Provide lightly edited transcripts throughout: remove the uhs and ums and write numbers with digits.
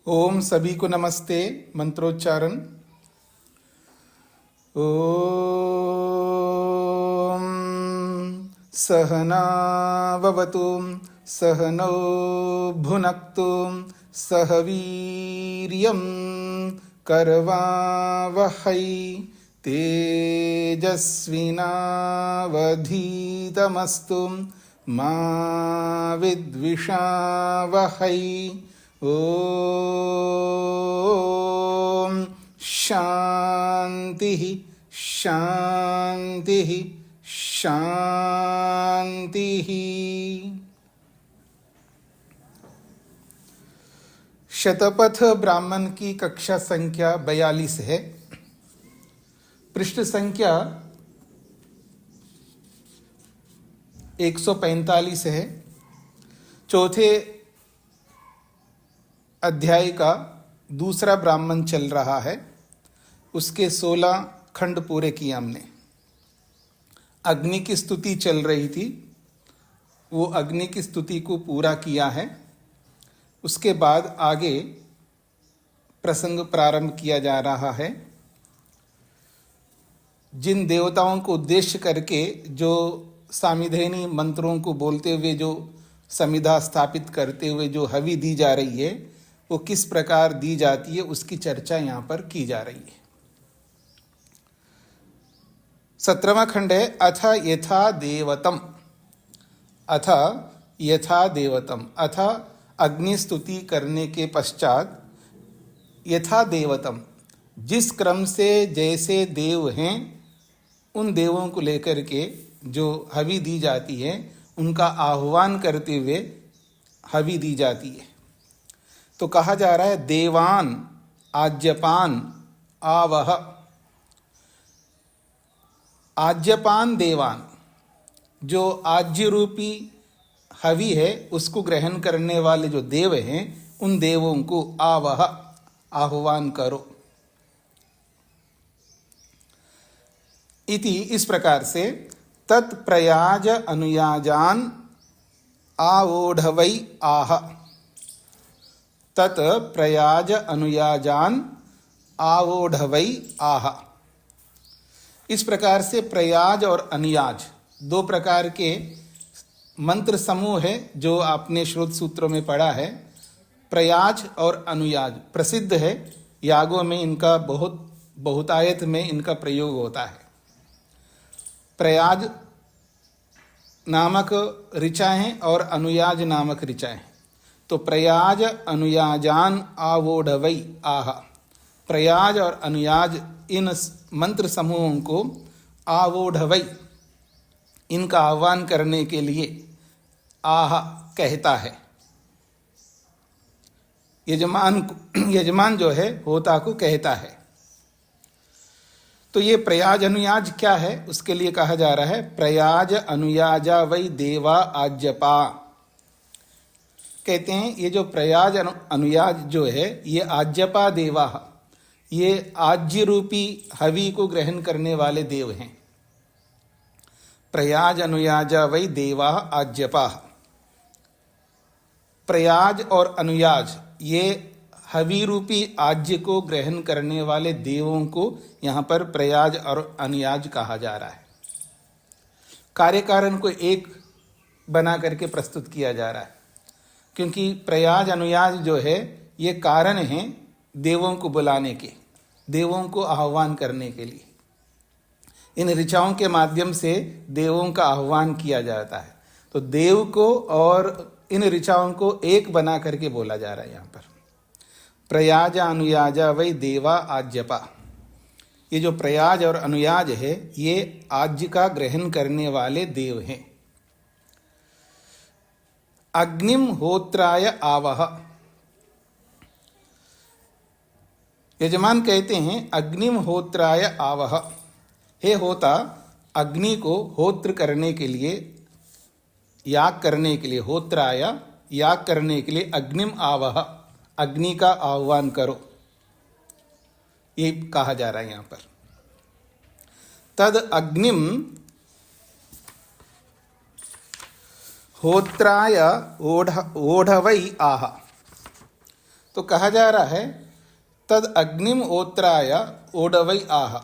ओम सभी को नमस्ते। मंत्रोच्चारण। ओम सहनाववतु सहनौ भुनक्तु सह वीर्यं करवावहै तेजस्विनावधीतमस्तु मा विद्विषावहै। ओम शांति शांति शांति। शतपथ ब्राह्मण की कक्षा संख्या 42 है। पृष्ठ संख्या 145 है। चौथे अध्याय का दूसरा ब्राह्मण चल रहा है। उसके 16 खंड पूरे किए हमने। अग्नि की स्तुति चल रही थी, वो अग्नि की स्तुति को पूरा किया है। उसके बाद आगे प्रसंग प्रारंभ किया जा रहा है। जिन देवताओं को उद्देश्य करके जो सामिधेनी मंत्रों को बोलते हुए जो समिधा स्थापित करते हुए जो हवि दी जा रही है, वो किस प्रकार दी जाती है उसकी चर्चा यहाँ पर की जा रही है। 17वां खंड है अथ यथा देवतम। अथ यथा देवतम, अथ अग्नि स्तुति करने के पश्चात यथा देवतम, जिस क्रम से जैसे देव हैं उन देवों को लेकर के जो हवि दी जाती है उनका आह्वान करते हुए हवि दी जाती है। तो कहा जा रहा है देवान आज्यपान आवह। आज्यपान देवान, जो आज्य रूपी हवि है उसको ग्रहण करने वाले जो देव हैं उन देवों को आवह, आह्वान करो। इति, इस प्रकार से तत्प्रयाज अनुयाजान आवोढ़वै आह। तत् प्रयाज अनुयाजान आवोढ़वै आह। इस प्रकार से प्रयाज और अनुयाज दो प्रकार के मंत्र समूह है जो आपने श्रुत सूत्रों में पढ़ा है। प्रयाज और अनुयाज प्रसिद्ध है, यागों में इनका बहुतायत में इनका प्रयोग होता है। प्रयाज नामक ऋचाएं और अनुयाज नामक ऋचाएं। तो प्रयाज अनुयाजान आवोढ़वै आह। प्रयाज और अनुयाज इन मंत्र समूहों को आवोढ़वै, इनका आह्वान करने के लिए आह कहता है। यजमान जो है होता को कहता है। तो ये प्रयाज अनुयाज क्या है उसके लिए कहा जा रहा है प्रयाज अनुयाजा वै देवा आज्यपा। कहते हैं ये जो प्रयाज अनुयाज जो है ये आज्यपा देवा, ये आज्य रूपी हवि को ग्रहण करने वाले देव हैं। प्रयाज अनुयाजा वै देवा आज्यपा। प्रयाज और अनुयाज ये हवि रूपी आज्य को ग्रहण करने वाले देवों को यहाँ पर प्रयाज और अनुयाज कहा जा रहा है। कार्य कारण को एक बना करके प्रस्तुत किया जा रहा है, क्योंकि प्रयाज अनुयाज जो है ये कारण हैं देवों को बुलाने के, देवों को आह्वान करने के लिए। इन ऋचाओं के माध्यम से देवों का आह्वान किया जाता है। तो देव को और इन ऋचाओं को एक बना करके बोला जा रहा है यहाँ पर। प्रयाज अनुयाजा वै देवा आज्यपा। ये जो प्रयाज और अनुयाज है ये आज्य का ग्रहण करने वाले देव हैं। अग्निम होत्राय आवह। यजमान कहते हैं अग्निम होत्राय आवह। हे होता, अग्नि को होत्र करने के लिए, याग करने के लिए, होत्राय याग करने के लिए अग्निम आवह, अग्नि का आह्वान करो, ये कहा जा रहा है यहाँ पर। तद अग्निम होत्राय ओढ़वै आह। तो कहा जा रहा है तद अग्निम ओत्राय ओडवई आह,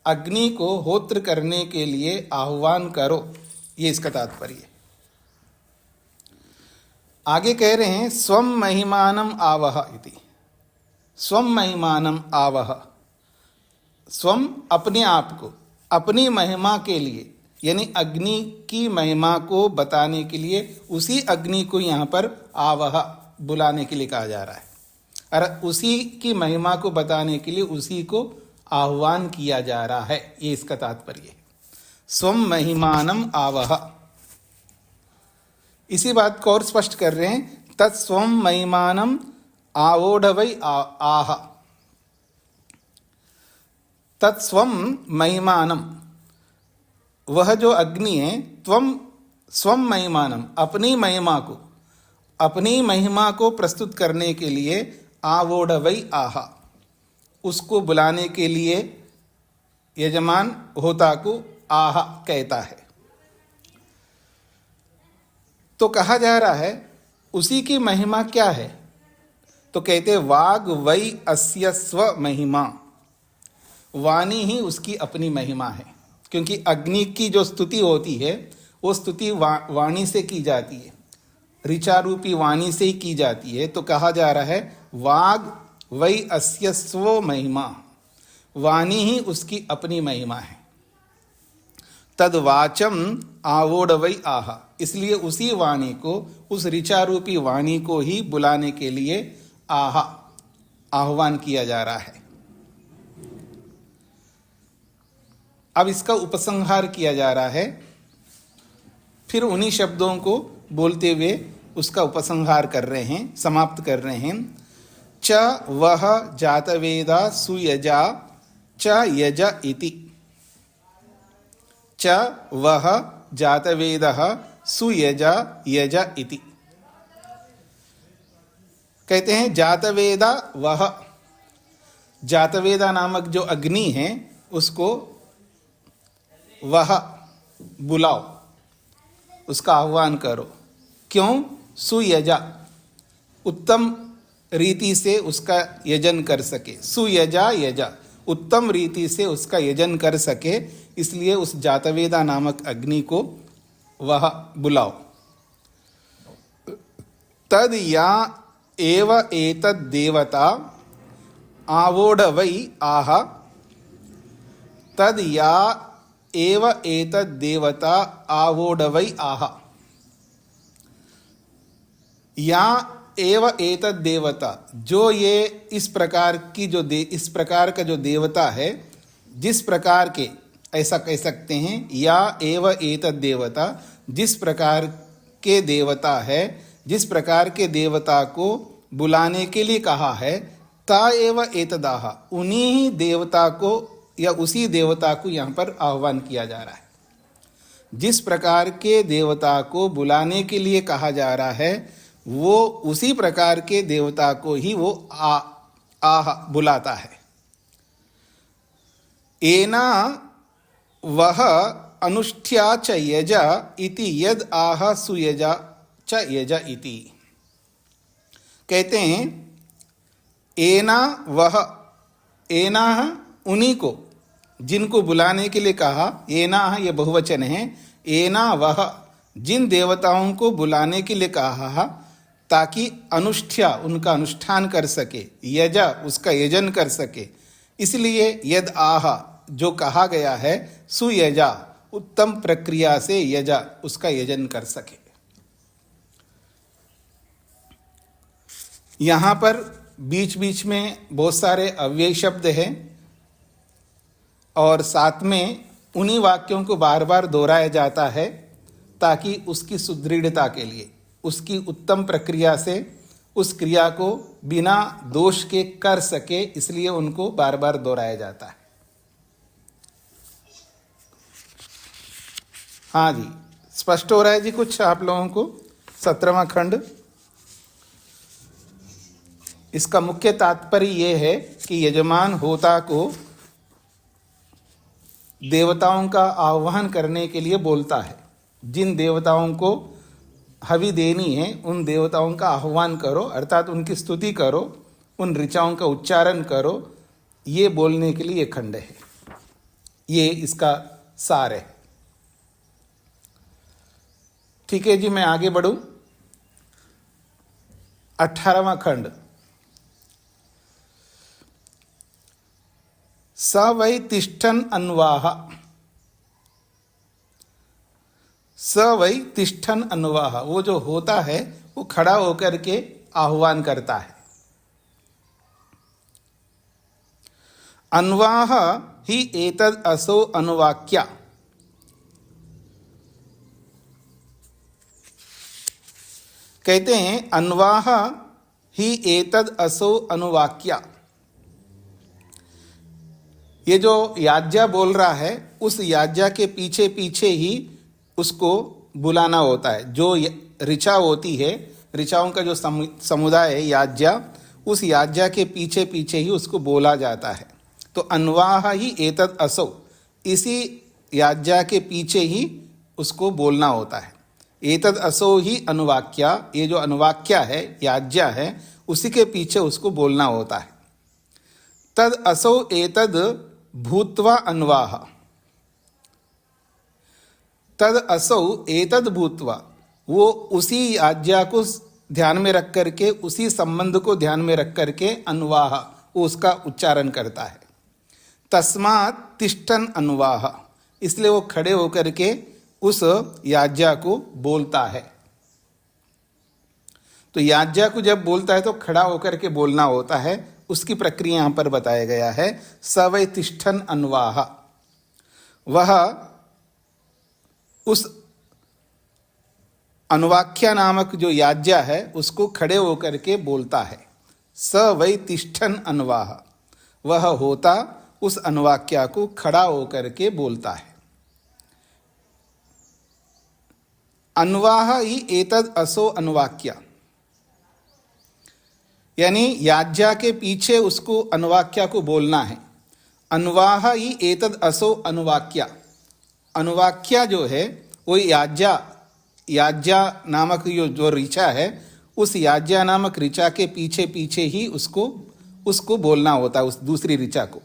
अग्नि को होत्र करने के लिए आह्वान करो, ये इसका तात्पर्य है। आगे कह रहे हैं स्वम महिमानम आवह इति, स्वम महिमानम आवह, स्वम अपने आप को, अपनी महिमा के लिए, यानी अग्नि की महिमा को बताने के लिए उसी अग्नि को यहाँ पर आवह बुलाने के लिए कहा जा रहा है, और उसी की महिमा को बताने के लिए उसी को आह्वान किया जा रहा है, ये इसका तात्पर्य है। स्वम महिमानम आवह, इसी बात को और स्पष्ट कर रहे हैं तत्स्वम महिमानम आवोढवै आह, तत्स्वम महिमानम, वह जो अग्नि है, त्वम स्वम महिमानम, अपनी महिमा को, अपनी महिमा को प्रस्तुत करने के लिए आवोढवै आह, उसको बुलाने के लिए यजमान होता को आह कहता है। तो कहा जा रहा है उसी की महिमा क्या है, तो कहते वाग वै अस्य स्व महिमा, वाणी ही उसकी अपनी महिमा है, क्योंकि अग्नि की जो स्तुति होती है वो स्तुति वाणी से की जाती है, ऋचा रूपी वाणी से ही की जाती है। तो कहा जा रहा है वाग वै अस्य स्व महिमा, वाणी ही उसकी अपनी महिमा है। तद वाचम आवोढवै आह, इसलिए उसी वाणी को, उस ऋचा रूपी वाणी को ही बुलाने के लिए आह आह्वान किया जा रहा है। अब इसका उपसंहार किया जा रहा है, फिर उन्हीं शब्दों को बोलते हुए उसका उपसंहार कर रहे हैं, समाप्त कर रहे हैं। च वह जातवेदा सुयजा च यज इति, च वह जातवेदः सुयजा यज इति। कहते हैं जातवेदा वह, जातवेदा नामक जो अग्नि है उसको वह बुलाओ, उसका आह्वान करो। क्यों? सुयजा, उत्तम रीति से उसका यजन कर सके, सुयजा यजा, उत्तम रीति से उसका यजन कर सके, इसलिए उस जातवेदा नामक अग्नि को वह बुलाओ। तद या एव एतद देवता आवोढवै आह, तद या एव एतद देवता आवोढवै आह, या एव एतद देवता, जो ये इस प्रकार की जो इस प्रकार का जो देवता है, जिस प्रकार के, ऐसा कह सकते हैं, या एव एतद देवता, जिस प्रकार के देवता है, जिस प्रकार के देवता को बुलाने के लिए कहा है, ता एव एतदाह, उन्हीं ही देवता को या उसी देवता को यहाँ पर आह्वान किया जा रहा है। जिस प्रकार के देवता को बुलाने के लिए कहा जा रहा है वो उसी प्रकार के देवता को ही वो आह बुलाता है। एना वह अनुष्ठ्या च यजा इति यद आह सुयजा च यजा इति। कहते हैं एना वह, एना उन्हीं को, जिनको बुलाने के लिए कहा, एना ये बहुवचन है, एना वह, जिन देवताओं को बुलाने के लिए कहा ताकि अनुष्ठ्या, उनका अनुष्ठान कर सके, यजा, उसका यजन कर सके, इसलिए यद आह, जो कहा गया है, सुयजा, उत्तम प्रक्रिया से यजा, उसका यजन कर सके। यहाँ पर बीच बीच में बहुत सारे अव्यय शब्द हैं और साथ में उन्हीं वाक्यों को बार बार दोहराया जाता है ताकि उसकी सुदृढ़ता के लिए, उसकी उत्तम प्रक्रिया से उस क्रिया को बिना दोष के कर सके, इसलिए उनको बार बार दोहराया जाता है। हाँ जी, स्पष्ट हो रहा है जी कुछ आप लोगों को? 17वां खंड, इसका मुख्य तात्पर्य ये है कि यजमान होता को देवताओं का आह्वान करने के लिए बोलता है। जिन देवताओं को हवि देनी है उन देवताओं का आह्वान करो, अर्थात उनकी स्तुति करो, उन ऋचाओं का उच्चारण करो, ये बोलने के लिए ये खंड है, ये इसका सार है। ठीक है जी, मैं आगे बढ़ूं। 18वां खंड, स वै तिष्ठन् अन्वाह। स वै तिष्ठन् अन्वाह, वो जो होता है वो खड़ा होकर के आह्वान करता है। अन्वाह ही एतद् असो अनुवाक्या। कहते हैं अन्वाह ही एतद् असो अनुवाक्या। ये जो याज्ञा बोल रहा है उस याज्ञा के पीछे पीछे ही उसको बुलाना होता है। जो ऋचा होती है, ऋचाओं का जो समुदाय है याज्ञा, उस याज्ञा के पीछे पीछे ही उसको बोला जाता है। तो अन्वाह ही एतद् असौ, इसी याज्ञा के पीछे ही उसको बोलना होता है। एतद् असौ ही अनुवाक्या, ये जो अनुवाक्या है, याज्ञा है, उसी के पीछे उसको बोलना होता है। तद असौ एतद् भूत्वा अन्वाह। तद असौ एतद् भूत्वा, वो उसी आज्ञा को ध्यान में रख करके, उसी संबंध को ध्यान में रख करके अन्वाह, वो उसका उच्चारण करता है। तस्मात् तिष्ठन् अन्वाह, इसलिए वो खड़े होकर के उस याज्ञा को बोलता है। तो याज्ञा को जब बोलता है तो खड़ा होकर के बोलना होता है, उसकी प्रक्रिया यहाँ पर बताया गया है। स वै तिष्ठन् अन्वाह, वह उस अनुवाक्या नामक जो याज्ञा है उसको खड़े होकर के बोलता है। स वै तिष्ठन् अन्वाह, वह होता उस अनुवाक्या को खड़ा होकर के बोलता है। अन्वाह ही एतद् असो अनुवाक्या, यानी याज्ञा के पीछे उसको अनुवाक्या को बोलना है। अन्वाह ही एतद् असो अनुवाक्या, अनुवाक्या जो है वो याज्ञा नामक जो ऋचा है, उस याज्ञा नामक ऋचा के पीछे पीछे ही उसको बोलना होता है, उस दूसरी ऋचा को।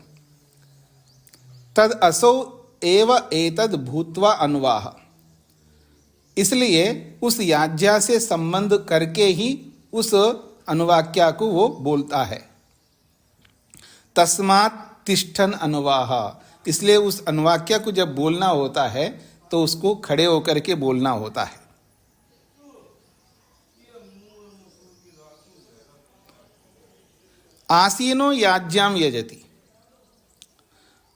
तद असो एव एतद् भूत्वा अन्वाह, इसलिए उस याज्ञा से संबंध करके ही उस अनुवाक्या को वो बोलता है। तस्मात् तिष्ठन् अन्वाह, इसलिए उस अनुवाक्या को जब बोलना होता है तो उसको खड़े होकर के बोलना होता है। आसीनो याज्ञाम यजति,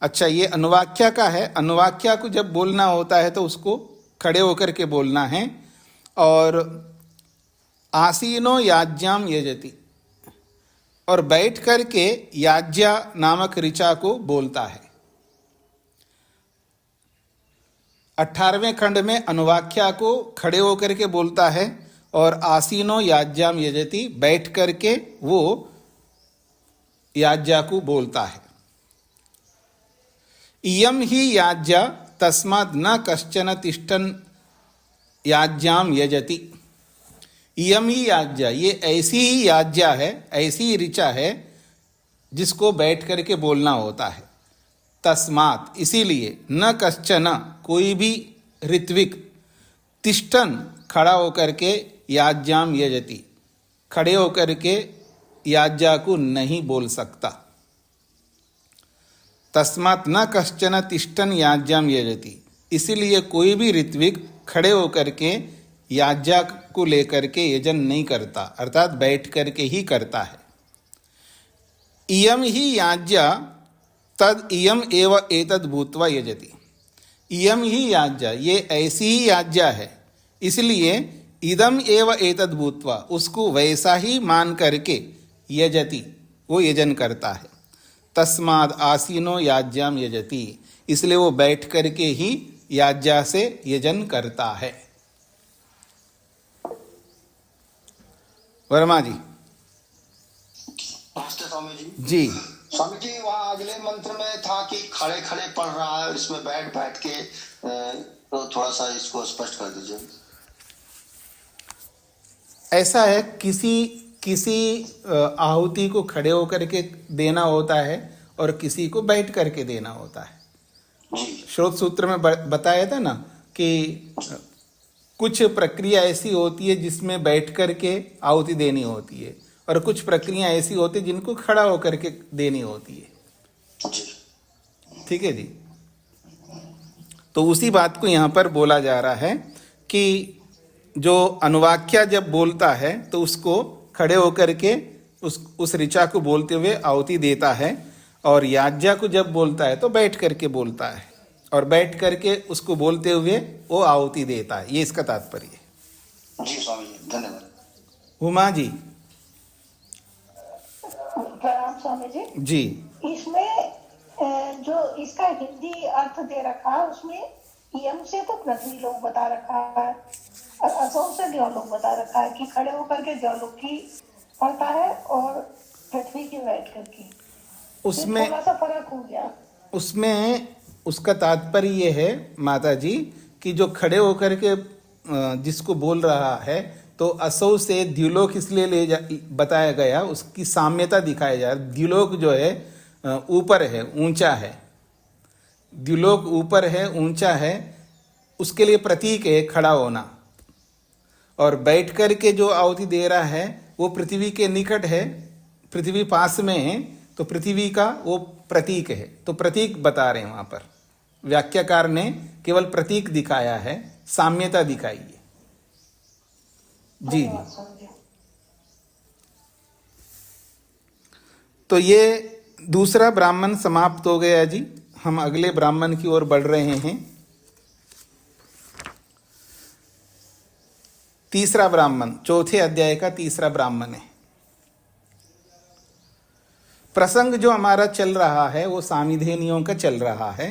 अच्छा ये अनुवाक्या का है। अनुवाक्या को जब बोलना होता है तो उसको खड़े होकर के बोलना है। और आसीनो याज्ञाम यजति, और बैठ करके याज्ञा नामक ऋचा को बोलता है। 18वें खंड में अनुवाक्या को खड़े होकर के बोलता है और आसीनो याज्ञाम यजति, बैठ करके वो याज्ञा को बोलता है। इयम ही याज्ञा तस्मात् न कश्चन तिष्ठन् याज्ञाम यजति। इयम ही याज्ञा, ये ऐसी ही याज्ञा है, ऐसी ही ऋचा है जिसको बैठ करके बोलना होता है। तस्मात्, इसीलिए, न कश्चन, कोई भी ऋत्विक, तिष्ठन्, खड़ा होकर के, याज्ञाम यजति, खड़े होकर के याज्ञा को नहीं बोल सकता। तस्मात् न कश्चन तिष्ठन् याज्ञाम यजति, इसीलिए कोई भी ऋत्विक खड़े होकर के याज्ञा को लेकर के यजन नहीं करता, अर्थात बैठ करके ही करता है। इयम ही याज्ञा तद इयम एव एतद् भूत्वा यजति। इयम ही याज्ञा, ये ऐसी ही याज्ञा है, इसलिए इदम एव एतद् भूत्वा, उसको वैसा ही मान करके यजति, वो यजन करता है। तस्माद् आसीनो याज्ञाम यजति, इसलिए वो बैठ करके ही याज्ञा से यजन करता है। वर्मा जी। नमस्ते स्वामी जी। जी स्वामी जी, वहाँ अगले मंत्र में था कि खड़े खड़े पढ़ रहा है, इसमें बैठ बैठ के, तो थोड़ा सा इसको स्पष्ट कर दीजिए। ऐसा है, किसी किसी आहुति को खड़े होकर के देना होता है और किसी को बैठ करके देना होता है। श्रोत सूत्र में बताया था ना कि कुछ प्रक्रिया ऐसी होती है जिसमें बैठ करके आहुति देनी होती है और कुछ प्रक्रिया ऐसी होती है जिनको खड़ा होकर के देनी होती है। ठीक है जी। तो उसी बात को यहाँ पर बोला जा रहा है कि जो अनुवाक्या जब बोलता है तो उसको खड़े होकर के उस ऋचा को बोलते हुए आहुति देता है, और याज्ञा को जब बोलता है तो बैठ करके बोलता है और बैठ करके उसको बोलते हुए वो आहुति देता है। ये इसका तात्पर्य है। जी स्वामी जी, धन्यवाद। उमा जी। प्रणाम स्वामी जी। जी। इसमें जो इसका हिंदी अर्थ दे रखा है उसमें यम से तो पृथ्वी लोग बता रखा है और असौ से द्यौलोक बता रखा है कि खड़े होकर के द्यौलोक की पड़ता है और पृथ्वी की बैठ करके। उसमें थोड़ा सा फर्क हो गया। उसमें उसका तात्पर्य ये है माता जी कि जो खड़े होकर के जिसको बोल रहा है तो असौ से द्युलोक इसलिए बताया गया, उसकी साम्यता दिखाया जा रहा है। द्युलोक जो है ऊपर है, ऊंचा है। द्युलोक ऊपर है, ऊंचा है, उसके लिए प्रतीक है खड़ा होना। और बैठ कर के जो आहुति दे रहा है वो पृथ्वी के निकट है, पृथ्वी पास में है, तो पृथ्वी का वो प्रतीक है। तो प्रतीक बता रहे हैं वहां पर। व्याख्याकार ने केवल प्रतीक दिखाया है, साम्यता दिखाई है। जी जी। तो ये दूसरा ब्राह्मण समाप्त हो गया जी। हम अगले ब्राह्मण की ओर बढ़ रहे हैं। तीसरा ब्राह्मण, चौथे अध्याय का तीसरा ब्राह्मण है। प्रसंग जो हमारा चल रहा है वो सामिधेनियों का चल रहा है।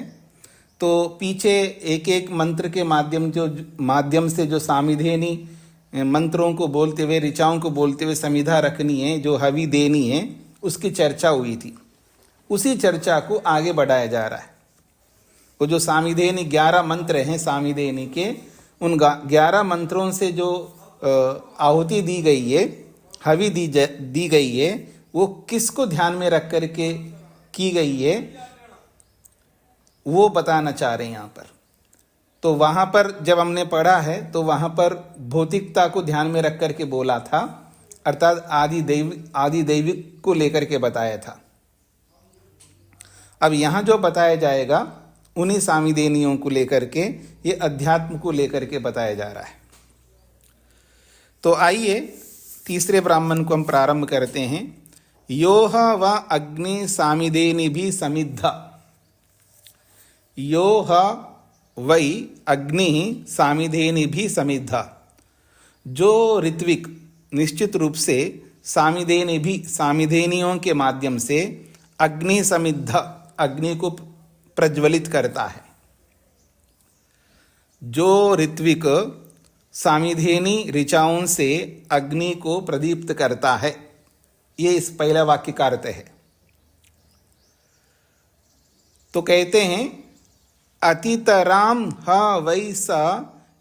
तो पीछे एक एक मंत्र के माध्यम से जो सामिधेनी मंत्रों को बोलते हुए, ऋचाओं को बोलते हुए समिधा रखनी है, जो हवि देनी है, उसकी चर्चा हुई थी। उसी चर्चा को आगे बढ़ाया जा रहा है। वो जो सामिधेनी 11 मंत्र हैं सामिधेनी के, उन 11 मंत्रों से जो आहुति दी गई है, हवि दी गई है, वो किसको ध्यान में रख करके की गई है वो बताना चाह रहे हैं यहाँ पर। तो वहाँ पर जब हमने पढ़ा है तो वहाँ पर भौतिकता को ध्यान में रख करके बोला था, अर्थात आदि दैविक को लेकर के बताया था। अब यहाँ जो बताया जाएगा उन्हीं सामिदेनियों को लेकर के, ये अध्यात्म को लेकर के बताया जा रहा है। तो आइए तीसरे ब्राह्मण को हम प्रारंभ करते हैं। योह व अग्नि सामिदेनि भी समिद्धा। योह वै अग्नि सामिधेनि भी समिद्धा। जो ऋत्विक निश्चित रूप से सामिधेनि भी, सामिधेनियों के माध्यम से अग्नि समिद्धा, अग्नि को प्रज्वलित करता है। जो ऋत्विक सामिधेनी ऋचाओं से अग्नि को प्रदीप्त करता है, ये इस पहला वाक्य का अर्थ है। तो कहते हैं अतितराम ह वै स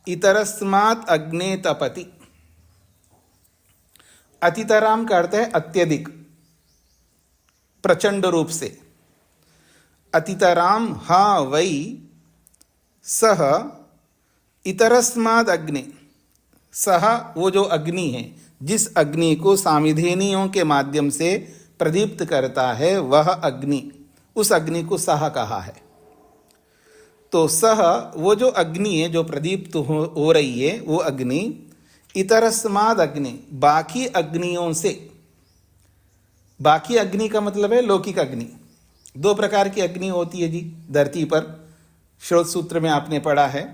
इतरस्मात् अग्ने तपति। अतितराम का अर्थ है अत्यधिक, प्रचंड रूप से। अतितराम ह वै सह इतरस्माद् अग्नि। सह वो जो अग्नि है, जिस अग्नि को सामिधेनियों के माध्यम से प्रदीप्त करता है, वह अग्नि, उस अग्नि को सह कहा है। तो सह वो जो अग्नि है जो प्रदीप्त हो रही है, वो अग्नि इतरस्माद् अग्नि, बाकी अग्नियों से। बाकी अग्नि का मतलब है लौकिक अग्नि। 2 प्रकार की अग्नि होती है जी धरती पर, श्रोत सूत्र में आपने पढ़ा है।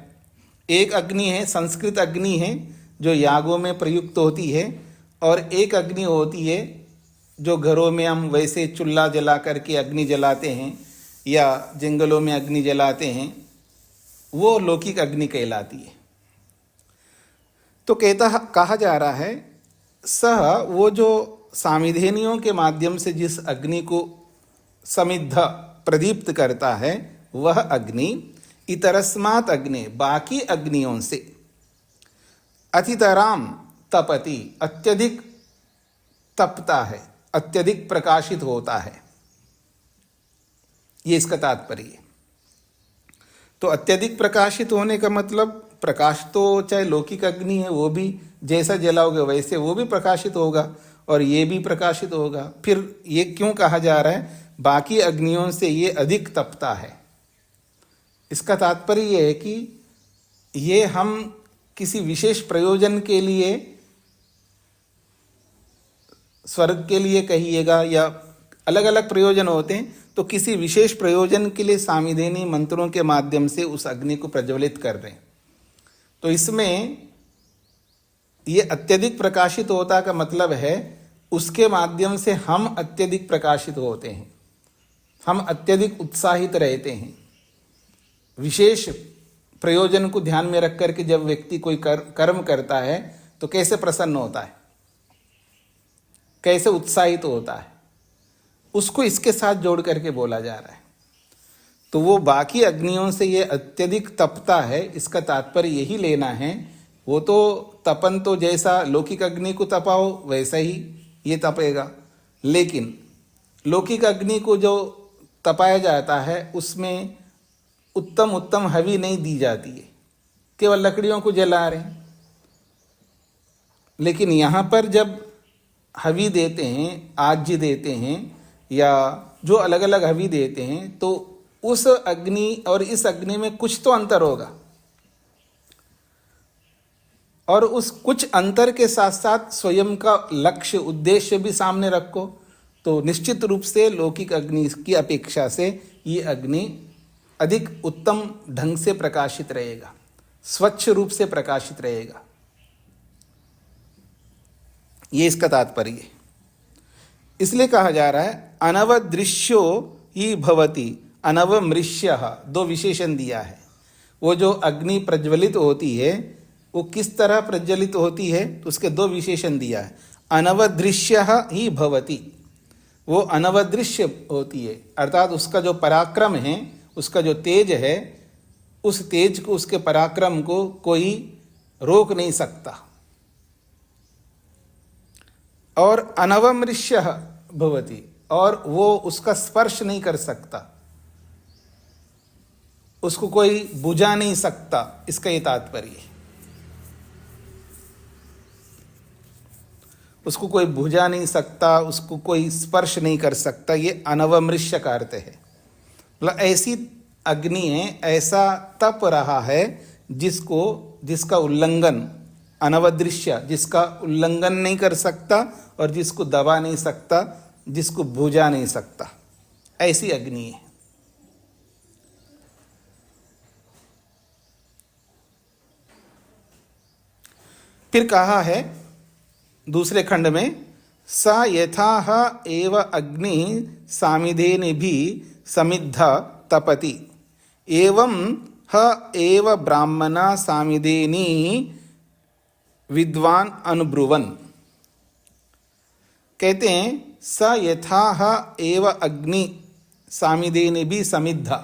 एक अग्नि है संस्कृत अग्नि है जो यागों में प्रयुक्त होती है, और एक अग्नि होती है जो घरों में हम वैसे चूल्हा जला करके अग्नि जलाते हैं या जंगलों में अग्नि जलाते हैं, वो लौकिक अग्नि कहलाती है। तो कहा जा रहा है सह वो जो सामिधेनियों के माध्यम से जिस अग्नि को समिद्ध प्रदीप्त करता है, वह अग्नि इतरस्मात् अग्नि, बाकी अग्नियों से। अतितराम तपति, अत्यधिक तपता है, अत्यधिक प्रकाशित होता है, ये इसका तात्पर्य है। तो अत्यधिक प्रकाशित होने का मतलब प्रकाश तो चाहे लौकिक अग्नि है वो भी जैसा जलाओगे वैसे वो भी प्रकाशित होगा और ये भी प्रकाशित होगा। फिर ये क्यों कहा जा रहा है बाकी अग्नियों से ये अधिक तपता है? इसका तात्पर्य ये है कि ये हम किसी विशेष प्रयोजन के लिए, स्वर्ग के लिए कहिएगा या अलग अलग प्रयोजन होते हैं, तो किसी विशेष प्रयोजन के लिए सामिधेनी मंत्रों के माध्यम से उस अग्नि को प्रज्वलित कर रहे हैं। तो इसमें ये अत्यधिक प्रकाशित होता का मतलब है उसके माध्यम से हम अत्यधिक प्रकाशित होते हैं, हम अत्यधिक उत्साहित रहते हैं। विशेष प्रयोजन को ध्यान में रख करके जब व्यक्ति कोई कर्म करता है तो कैसे प्रसन्न होता है, कैसे उत्साहित होता है, उसको इसके साथ जोड़ करके बोला जा रहा है। तो वो बाकी अग्नियों से ये अत्यधिक तपता है, इसका तात्पर्य यही लेना है। वो तो तपन तो जैसा लौकिक अग्नि को तपाओ वैसा ही ये तपेगा, लेकिन लौकिक अग्नि को जो तपाया जाता है उसमें उत्तम उत्तम हवी नहीं दी जाती है, केवल लकड़ियों को जला रहे हैं। लेकिन यहाँ पर जब हवी देते हैं, आज्य देते हैं या जो अलग अलग हवी देते हैं, तो उस अग्नि और इस अग्नि में कुछ तो अंतर होगा, और उस कुछ अंतर के साथ साथ स्वयं का लक्ष्य उद्देश्य भी सामने रखो तो निश्चित रूप से लौकिक अग्नि की अपेक्षा से ये अग्नि अधिक उत्तम ढंग से प्रकाशित रहेगा, स्वच्छ रूप से प्रकाशित रहेगा। ये इसका तात्पर्य है। इसलिए कहा जा रहा है अनवदृश्यो ही भवति अनवमृष्यः, दो विशेषण दिया है। वो जो अग्नि प्रज्वलित होती है वो किस तरह प्रज्वलित होती है तो उसके दो विशेषण दिया है। अनवदृश्यः ही भवति, वो अनवदृश्य होती है, अर्थात उसका जो पराक्रम है, उसका जो तेज है, उस तेज को, उसके पराक्रम को कोई रोक नहीं सकता। और अनवमृष्यः भवति, और वो उसका स्पर्श नहीं कर सकता, उसको कोई बुझा नहीं सकता, इसका ये तात्पर्य है। उसको कोई बुझा नहीं सकता, उसको कोई स्पर्श नहीं कर सकता, ये अनवमृष्य का अर्थ है। मतलब ऐसी अग्नि है, ऐसा तप रहा है जिसका उल्लंघन, अनवदृश्य, जिसका उल्लंघन नहीं कर सकता और जिसको दबा नहीं सकता, जिसको बुझा नहीं सकता, ऐसी अग्नि है। फिर कहा है दूसरे खंड में स यथाह एव अग्नि सामिधेनि भी समिद्ध तपति एवं ह एव ब्राह्मणा सामिधेनि विद्वान अनुभ्रुवन। कहते हैं स यथाह एव अग्नि सामिधेनि भी समिद्ध,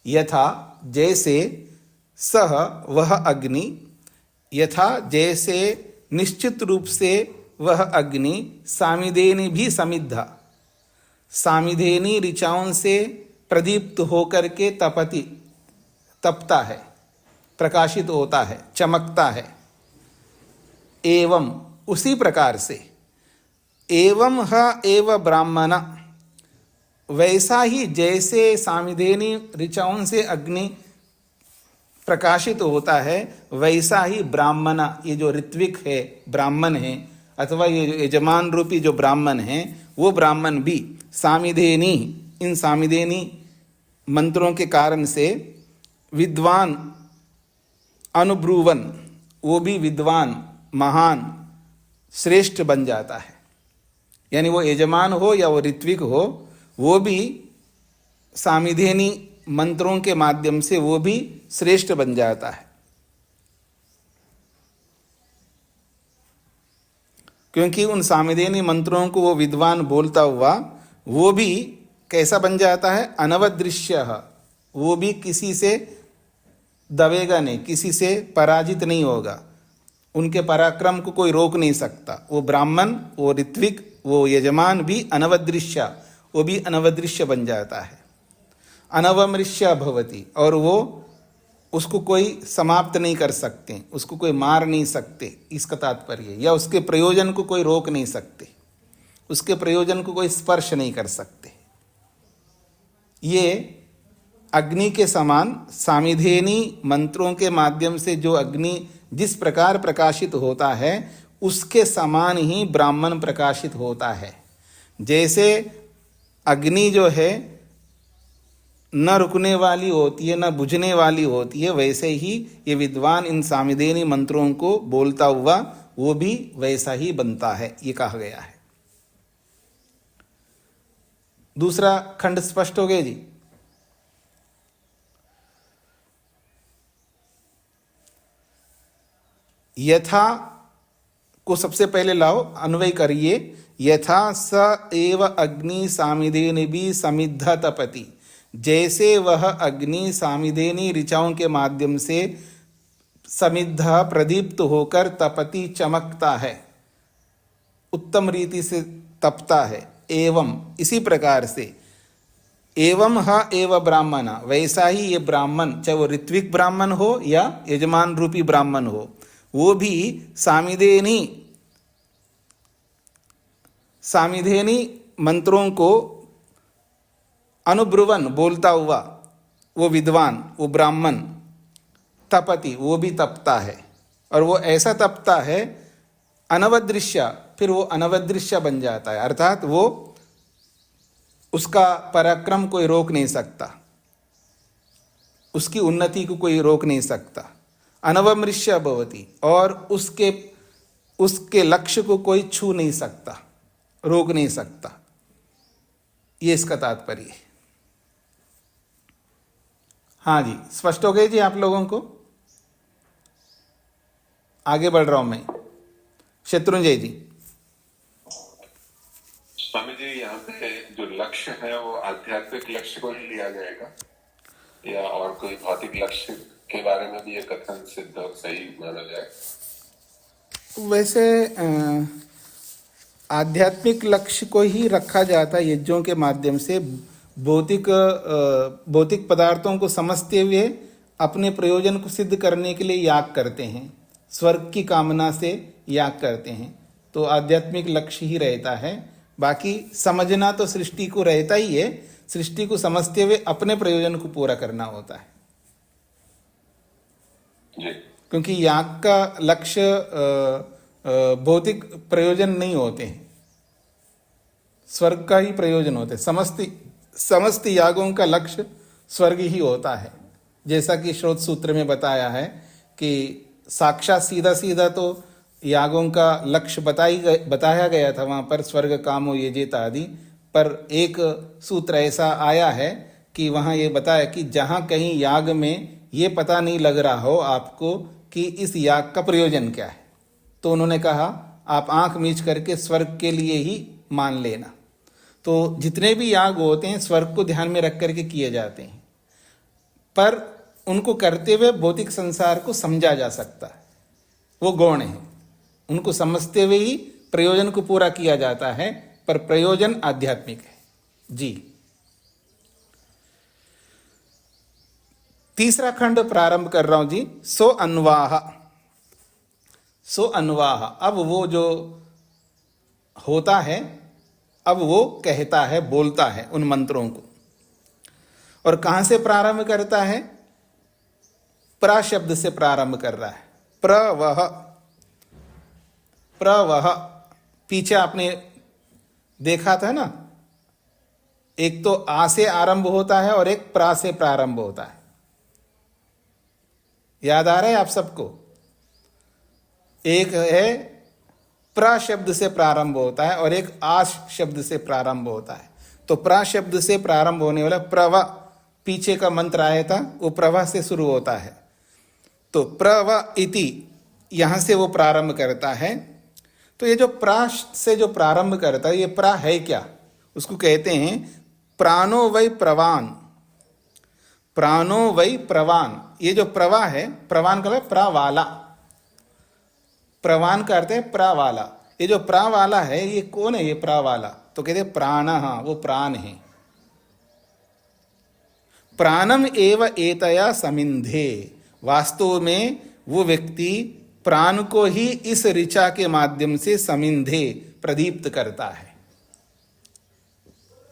यथा जैसे, सह वह अग्नि, यथा जैसे, निश्चित रूप से वह अग्नि, सामिधेनि भी समिद्धा, सामिधेनी ऋचाओं से प्रदीप्त होकर के तपति, तपता है, प्रकाशित होता है, चमकता है। एवं, उसी प्रकार से, एवं ह एव ब्राह्मण, वैसा ही जैसे सामिधेनी ऋचाओं से अग्नि प्रकाशित होता है, वैसा ही ब्राह्मण, ये जो ऋत्विक है, ब्राह्मण है, अथवा ये जो यजमान रूपी जो ब्राह्मण है, वो ब्राह्मण भी सामिधेनी, इन सामिधेनी मंत्रों के कारण से विद्वान अनुभ्रुवन, वो भी विद्वान, महान, श्रेष्ठ बन जाता है। यानी वो यजमान हो या वो ऋत्विक हो, वो भी सामिधेनी मंत्रों के माध्यम से वो भी श्रेष्ठ बन जाता है। क्योंकि उन सामिधेनी मंत्रों को वो विद्वान बोलता हुआ वो भी कैसा बन जाता है, अनवदृश्य, वो भी किसी से दबेगा नहीं, किसी से पराजित नहीं होगा, उनके पराक्रम को कोई रोक नहीं सकता। वो ब्राह्मण, वो ऋत्विक, वो यजमान भी अनवदृश्य, वो भी अनवदृश्य बन जाता है। अनवमृश्य भवति, और वो उसको कोई समाप्त नहीं कर सकते, उसको कोई मार नहीं सकते, इसका तात्पर्य। या उसके प्रयोजन को कोई रोक नहीं सकते, उसके प्रयोजन को कोई स्पर्श नहीं कर सकते। ये अग्नि के समान सामिधेनी मंत्रों के माध्यम से जो अग्नि जिस प्रकार प्रकाशित होता है, उसके समान ही ब्राह्मण प्रकाशित होता है। जैसे अग्नि जो है न रुकने वाली होती है, न बुझने वाली होती है, वैसे ही ये विद्वान इन सामिधेनी मंत्रों को बोलता हुआ वो भी वैसा ही बनता है, ये कहा गया है। दूसरा खंड स्पष्ट हो गया जी। यथा को सबसे पहले लाओ, अन्वय करिए। यथा स एव अग्नि सामिधेनि भी समिद्ध तपति, जैसे वह अग्नि सामिधेनी ऋचाओं के माध्यम से समिद्ध प्रदीप्त होकर तपति चमकता है, उत्तम रीति से तपता है। एवं इसी प्रकार से एवं ह एव ब्राह्मण, वैसा ही ये ब्राह्मण, चाहे वो ऋत्विक ब्राह्मण हो या यजमान रूपी ब्राह्मण हो, वो भी सामिधेनी मंत्रों को अनुब्रुवन बोलता हुआ वो विद्वान, वो ब्राह्मण तपति, वो भी तपता है। और वो ऐसा तपता है अनवदृश्य, फिर वो अनवदृश्य बन जाता है, अर्थात वो उसका पराक्रम कोई रोक नहीं सकता, उसकी उन्नति को कोई रोक नहीं सकता। अनवमृश्य भवति, और उसके लक्ष्य को कोई छू नहीं सकता, रोक नहीं सकता। ये इसका तात्पर्य है। हाँ जी, स्पष्ट हो गए जी आप लोगों को? आगे बढ़ रहा हूं मैं। शत्रुंजय जी। स्वामी जी, यहाँ पे जो लक्ष्य है वो आध्यात्मिक लक्ष्य को ही लिया जाएगा या और कोई भौतिक लक्ष्य के बारे में भी ये कथन सिद्ध और सही माना जाए? वैसे आध्यात्मिक लक्ष्य को ही रखा जाता है। यज्ञों के माध्यम से भौतिक पदार्थों को समझते हुए अपने प्रयोजन को सिद्ध करने के लिए याग करते हैं, स्वर्ग की कामना से याग करते हैं, तो आध्यात्मिक लक्ष्य ही रहता है। बाकी समझना तो सृष्टि को रहता ही है, सृष्टि को समझते हुए अपने प्रयोजन को पूरा करना होता है। क्योंकि याग का लक्ष्य भौतिक प्रयोजन नहीं होते हैं, स्वर्ग का ही प्रयोजन होते हैं। समस्त यागों का लक्ष्य स्वर्ग ही होता है। जैसा कि श्रोत सूत्र में बताया है कि साक्षात सीधा सीधा तो यागों का लक्ष्य बताया गया था वहाँ पर, स्वर्ग कामो यजेत आदि, पर एक सूत्र ऐसा आया है कि वहाँ ये बताया कि जहाँ कहीं याग में ये पता नहीं लग रहा हो आपको कि इस याग का प्रयोजन क्या है, तो उन्होंने कहा आप आंख मीच करके स्वर्ग के लिए ही मान लेना। तो जितने भी याग होते हैं स्वर्ग को ध्यान में रख करके किए जाते हैं, पर उनको करते हुए भौतिक संसार को समझा जा सकता है, वो गौण है। उनको समझते हुए ही प्रयोजन को पूरा किया जाता है, पर प्रयोजन आध्यात्मिक है जी। तीसरा खंड प्रारंभ कर रहा हूं जी। सो अन्वाह। अब वो जो होता है, अब वो कहता है, बोलता है उन मंत्रों को। और कहां से प्रारंभ करता है? प्रा शब्द से प्रारंभ कर रहा है। प्रवह पीछे आपने देखा था ना, एक तो आ से आरंभ होता है और एक प्रा से प्रारंभ होता है। याद आ रहा है आप सबको? एक है प्रा शब्द से प्रारंभ होता है और एक आश शब्द से प्रारंभ होता है। तो प्रा शब्द से प्रारंभ होने वाला प्रवा, पीछे का मंत्र आया था, वो प्रवा से शुरू होता है। तो प्रवा इति, यहां से वो प्रारंभ करता है। तो ये जो प्रा से जो प्रारंभ करता है, ये प्रा है क्या? उसको कहते हैं प्राणो वै प्रवान। प्राणो वै प्रवान, ये जो प्रवा है, प्रवान का प्रा वाला, प्रवान का अर्थ है प्रा वाला। ये जो प्रा वाला है ये कौन है? ये प्रा वाला तो कहते प्राण, वो प्राण है। प्राणम एव एतया समिंधे, वास्तव में वो व्यक्ति प्राण को ही इस ऋचा के माध्यम से समिंधे प्रदीप्त करता है।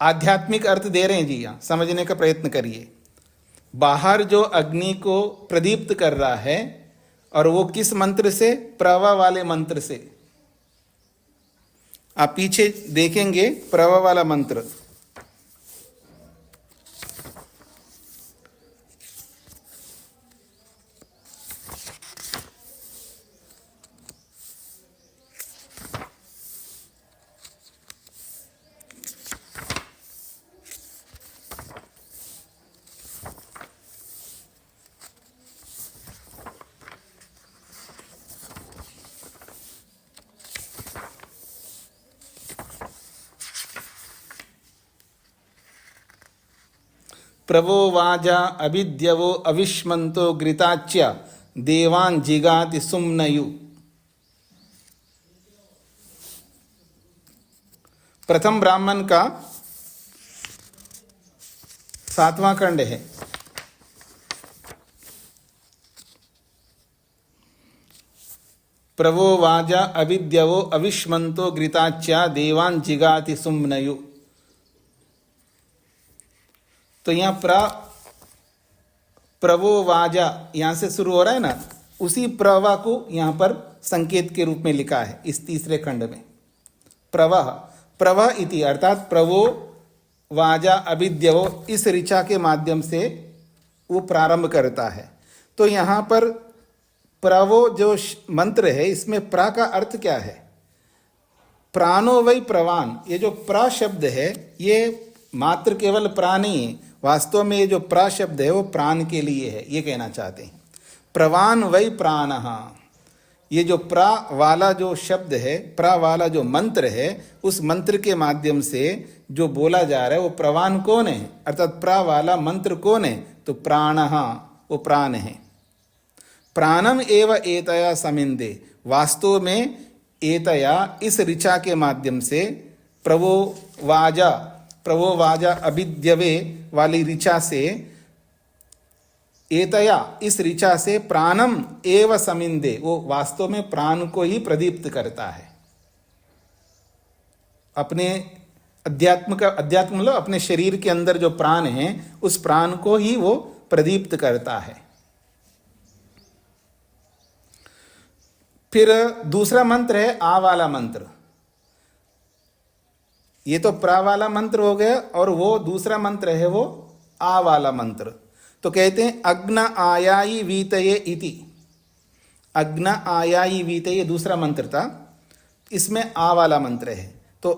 आध्यात्मिक अर्थ दे रहे हैं जी, यहां समझने का प्रयत्न करिए। बाहर जो अग्नि को प्रदीप्त कर रहा है, और वो किस मंत्र से? प्रवा वाले मंत्र से। आप पीछे देखेंगे प्रवा वाला मंत्र, प्रवो वाजा अभिद्यवो अविष्मंतो घृताच्य देवान जिगाति सुम्नयु। प्रथम ब्राह्मण का 7वां खंड है। प्रवो वाजा अभिद्यवो अविष्मंतो घृताच्य देवान जिगाति सुम्नयु। तो यहां प्रवो वाजा यहां से शुरू हो रहा है ना, उसी प्रवा को यहां पर संकेत के रूप में लिखा है इस तीसरे खंड में। प्रवाह प्रवाह इति अर्थात प्रवो वाजा अभिद्यवो, इस ऋचा के माध्यम से वो प्रारंभ करता है। तो यहां पर प्रवो जो मंत्र है, इसमें प्रा का अर्थ क्या है? प्राणो वै प्रवान। ये जो प्रा शब्द है ये मात्र केवल प्रा नहीं है, वास्तव में ये जो प्रा शब्द है वो प्राण के लिए है, ये कहना चाहते हैं। प्रवान वै प्राण, ये जो प्रा वाला जो शब्द है, प्रा वाला जो मंत्र है, उस मंत्र के माध्यम से जो बोला जा रहा है वो प्रवान कौन है? अर्थात प्रा वाला मंत्र कौन है? तो प्राण, वो प्राण है। प्राणम एव एतया समिंदे, वास्तव में एतया इस ऋचा के माध्यम से प्रवो वाजा अभिद्यवे वाली ऋचा से, एतया इस ऋचा से प्राणम एव समिंदे, वो वास्तव में प्राण को ही प्रदीप्त करता है। अपने अध्यात्म मतलब अपने शरीर के अंदर जो प्राण है उस प्राण को ही वो प्रदीप्त करता है। फिर दूसरा मंत्र है आ वाला मंत्र। ये तो प्रा वाला मंत्र हो गया, और वो दूसरा मंत्र है वो आ वाला मंत्र। तो कहते हैं अग्न आयाई वीतये इति। अग्न आयाई वीतये दूसरा मंत्र था, इसमें आ वाला मंत्र है। तो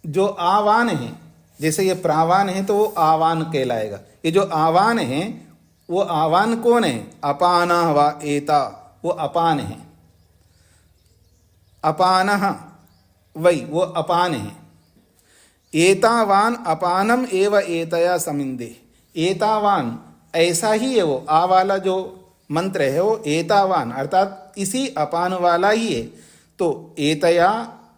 जो आवान है, जैसे ये प्रावान है तो वो आवान कहलाएगा। ये जो आवान है वो आवान कौन है? अपाना व एता, वो अपान है। अपान वही वो अपान है। एतावान अपानम एव एतया समिंदे। एतावान ऐसा ही है, वो आ वाला जो मंत्र है वो एतावान अर्थात इसी अपान वाला ही है। तो एतया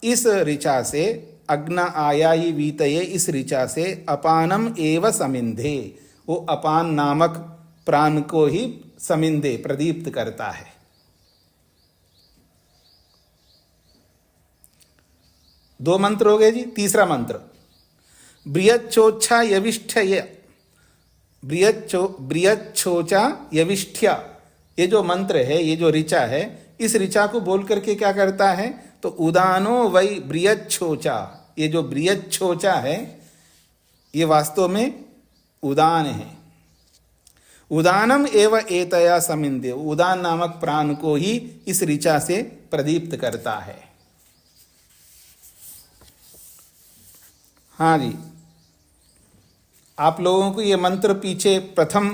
इस ऋचा से, अग्न आयाई वीतये इस ऋचा से अपानम एव समिंधे, वो अपान नामक प्राण को ही समिंधे प्रदीप्त करता है। दो मंत्र हो गए जी। तीसरा मंत्र बृहच्छोच्छा यविष्ठय, बृहच्छोचा यविष्ठ्या, ये जो मंत्र है, ये जो ऋचा है, इस ऋचा को बोल करके क्या करता है? तो उदानो वै बृहच्छोचा, ये जो बृहच्छोचा है ये वास्तव में उदान है। उदानम एव एतया समिंदे, उदान नामक प्राण को ही इस ऋचा से प्रदीप्त करता है। हाँ जी, आप लोगों को ये मंत्र पीछे प्रथम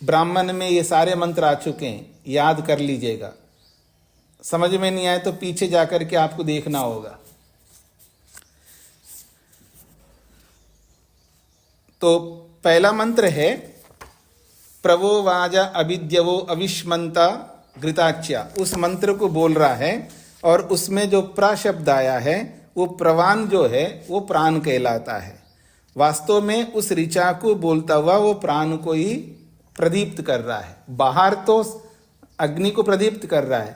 ब्राह्मण में ये सारे मंत्र आ चुके हैं, याद कर लीजिएगा। समझ में नहीं आए तो पीछे जाकर के आपको देखना होगा। तो पहला मंत्र है प्रवो वाजा अभिद्यवो अविष्मंता घृताच्या, उस मंत्र को बोल रहा है और उसमें जो प्रा शब्द आया है वो प्रवान जो है वो प्राण कहलाता है। वास्तव में उस ऋचा को बोलता हुआ वो प्राण को ही प्रदीप्त कर रहा है। बाहर तो अग्नि को प्रदीप्त कर रहा है,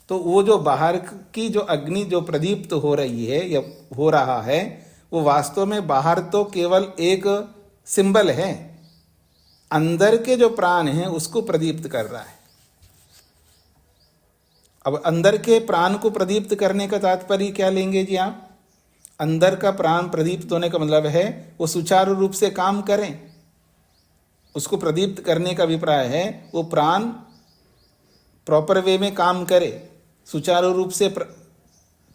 तो वो जो बाहर की जो अग्नि जो प्रदीप्त हो रही है या हो रहा है वो वास्तव में बाहर तो केवल एक सिंबल है, अंदर के जो प्राण हैं उसको प्रदीप्त कर रहा है। अब अंदर के प्राण को प्रदीप्त करने का तात्पर्य क्या लेंगे जी आप? अंदर का प्राण प्रदीप्त होने का मतलब है वो सुचारू रूप से काम करें। उसको प्रदीप्त करने का अभिप्राय है वो प्राण प्रॉपर वे में काम करे, सुचारू रूप से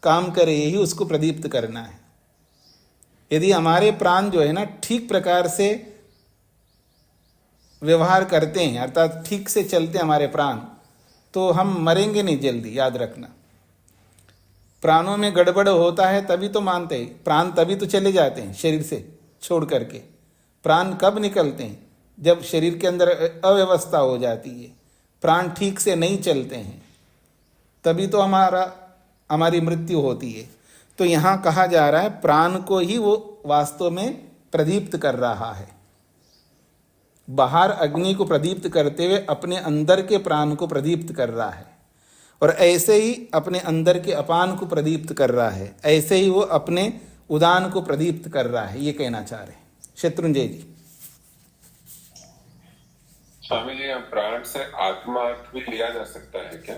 काम करे, यही उसको प्रदीप्त करना है। यदि हमारे प्राण जो है ना ठीक प्रकार से व्यवहार करते हैं, अर्थात ठीक से चलते हैं हमारे प्राण, तो हम मरेंगे नहीं जल्दी, याद रखना। प्राणों में गड़बड़ होता है तभी तो मानते हैं, प्राण तभी तो चले जाते हैं शरीर से छोड़ करके। प्राण कब निकलते हैं? जब शरीर के अंदर अव्यवस्था हो जाती है, प्राण ठीक से नहीं चलते हैं, तभी तो हमारी मृत्यु होती है। तो यहाँ कहा जा रहा है प्राण को ही वो वास्तव में प्रदीप्त कर रहा है। बाहर अग्नि को प्रदीप्त करते हुए अपने अंदर के प्राण को प्रदीप्त कर रहा है, और ऐसे ही अपने अंदर के अपान को प्रदीप्त कर रहा है, ऐसे ही वो अपने उदान को प्रदीप्त कर रहा है, ये कहना चाह रहे हैं शत्रुंजय जी। स्वामी जी, प्राण से आत्मा अर्थ भी लिया जा सकता है क्या,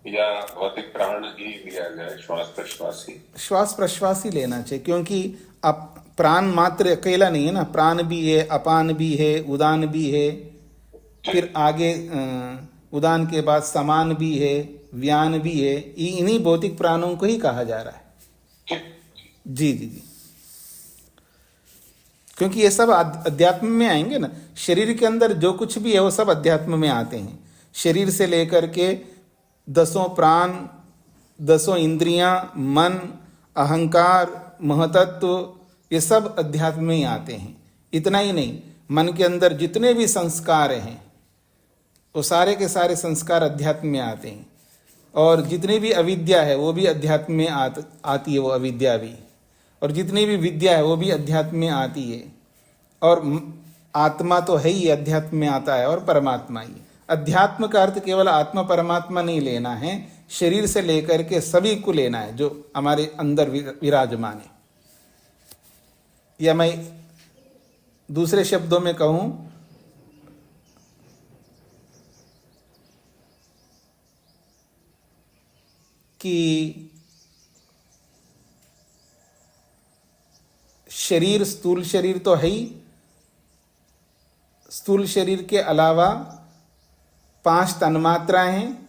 या भौतिक प्राण ही लिया जाए, श्वास प्रश्वास ही? श्वास प्रश्वास ही लेना चाहिए, क्योंकि अब प्राण मात्र अकेला नहीं है ना, प्राण भी है, अपान भी है, उदान भी है, फिर आगे उदान के बाद समान भी है, व्यान भी है, इन्हीं भौतिक प्राणों को ही कहा जा रहा है। जी जी जी, क्योंकि ये सब अध्यात्म में आएंगे ना। शरीर के अंदर जो कुछ भी है वो सब अध्यात्म में आते हैं। शरीर से लेकर के 10 प्राण, 10 इंद्रियां, मन, अहंकार, महतत्व, ये सब अध्यात्म में ही आते हैं। इतना ही नहीं, मन के अंदर जितने भी संस्कार हैं वो सारे के सारे संस्कार अध्यात्म में आते हैं, और जितनी भी अविद्या है वो भी अध्यात्म में आती है, वो अविद्या भी, और जितनी भी विद्या है वो भी अध्यात्म में आती है। और आत्मा तो है ही, अध्यात्म में आता है, और परमात्मा ही। अध्यात्म का अर्थ केवल आत्मा परमात्मा नहीं लेना है, शरीर से लेकर के सभी को लेना है जो हमारे अंदर विराजमान है। या मैं दूसरे शब्दों में कहूं कि शरीर, स्थूल शरीर तो है ही, स्थूल शरीर के अलावा 5 तन्मात्राएं हैं,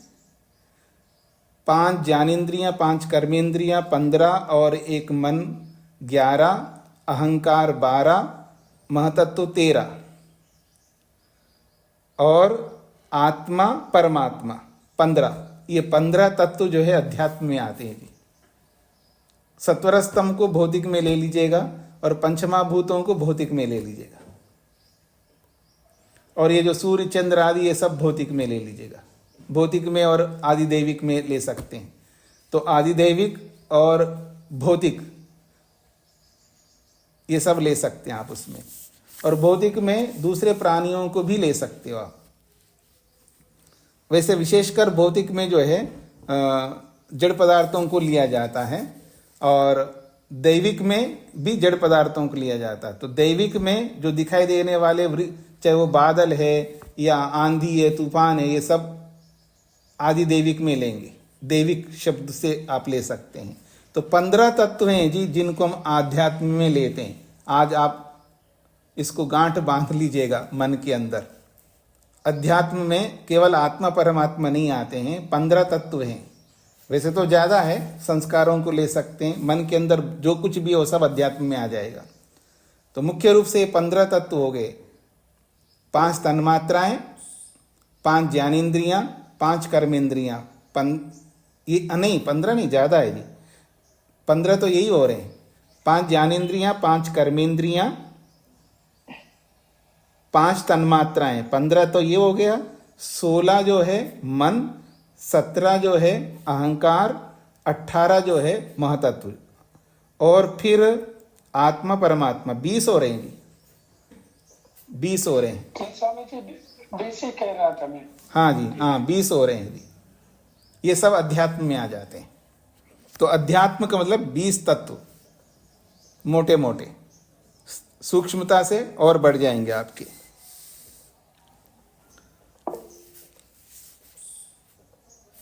5 ज्ञानेंद्रियां, 5 कर्मेंद्रियां 15, और 1 मन 11, अहंकार 12, महतत्व 13, और आत्मा परमात्मा 15। ये 15 तत्व जो है अध्यात्म में आते हैं जी। सत्वर स्तंभ को भौतिक में ले लीजिएगा और पंचमहाभूतों को भौतिक में ले लीजिएगा, और ये जो सूर्य चंद्र आदि ये सब भौतिक में ले लीजिएगा। भौतिक में और आदिदैविक में ले सकते हैं, तो आदिदैविक और भौतिक ये सब ले सकते हैं आप उसमें, और भौतिक में दूसरे प्राणियों को भी ले सकते हो आप। वैसे विशेषकर भौतिक में जो है जड़ पदार्थों को लिया जाता है, और दैविक में भी जड़ पदार्थों को लिया जाता है। तो दैविक में जो दिखाई देने वाले, चाहे वो बादल है या आंधी है, तूफान है, ये सब आदि दैविक में लेंगे, दैविक शब्द से आप ले सकते हैं। तो 15 तत्व हैं जी जिनको हम आध्यात्म में लेते हैं। आज आप इसको गांठ बांध लीजिएगा मन के अंदर। अध्यात्म में केवल आत्मा परमात्मा नहीं आते हैं, 15 तत्व हैं। वैसे तो ज़्यादा है, संस्कारों को ले सकते हैं, मन के अंदर जो कुछ भी हो सब अध्यात्म में आ जाएगा। तो मुख्य रूप से 15 तत्व हो गए, 5 तन्मात्राएं, 5 ज्ञानेंद्रियां, 5 कर्मेंद्रियां, ये नहीं 15 नहीं, ज़्यादा है जी, 15 तो यही हो रहे हैं। 5 ज्ञानेंद्रियां, 5 कर्मेंद्रियां, 5 तन्मात्राएं, 15 तो ये हो गया, 16 जो है मन, 17 जो है अहंकार, 18 जो है महतत्व, और फिर आत्मा परमात्मा 20 हो रहे हैं जी, 20 हो रहे हैं। ठीक स्वामी जी, 20 ही कह रहा था मैं। हाँ जी, हाँ 20 हो रहे हैं जी। ये सब अध्यात्म में आ जाते हैं। तो अध्यात्म का मतलब 20 तत्व, मोटे मोटे, सूक्ष्मता से और बढ़ जाएंगे आपके।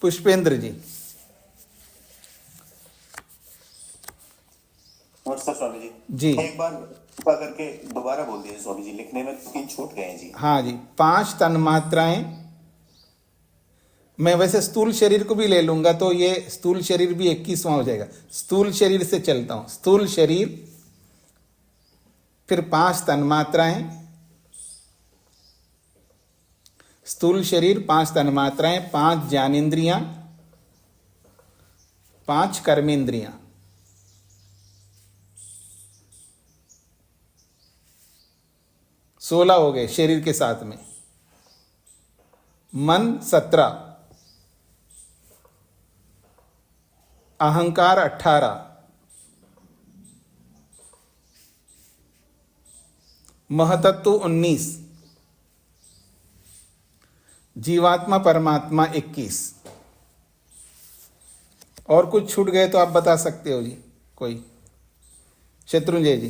पुष्पेंद्र जी। नमस्कार स्वामी जी। जी एक बार कृपा करके दोबारा बोल दीजिए स्वामी जी, लिखने में तीन छूट गए हैं जी। हाँ जी, 5 तन्मात्राएं। मैं वैसे स्थूल शरीर को भी ले लूंगा तो ये स्थूल शरीर भी 21वां हो जाएगा। स्थूल शरीर से चलता हूं, स्थूल शरीर, फिर 5 तन्मात्राएं, स्थूल शरीर, 5 तन्मात्राएं, 5 ज्ञानेंद्रियां, 5 कर्मेंद्रियां, 16 हो गए शरीर के साथ में। मन 17, अहंकार 18, महतत्व 19, जीवात्मा परमात्मा 21। और कुछ छूट गए तो आप बता सकते हो जी, कोई। शत्रुंजय जी।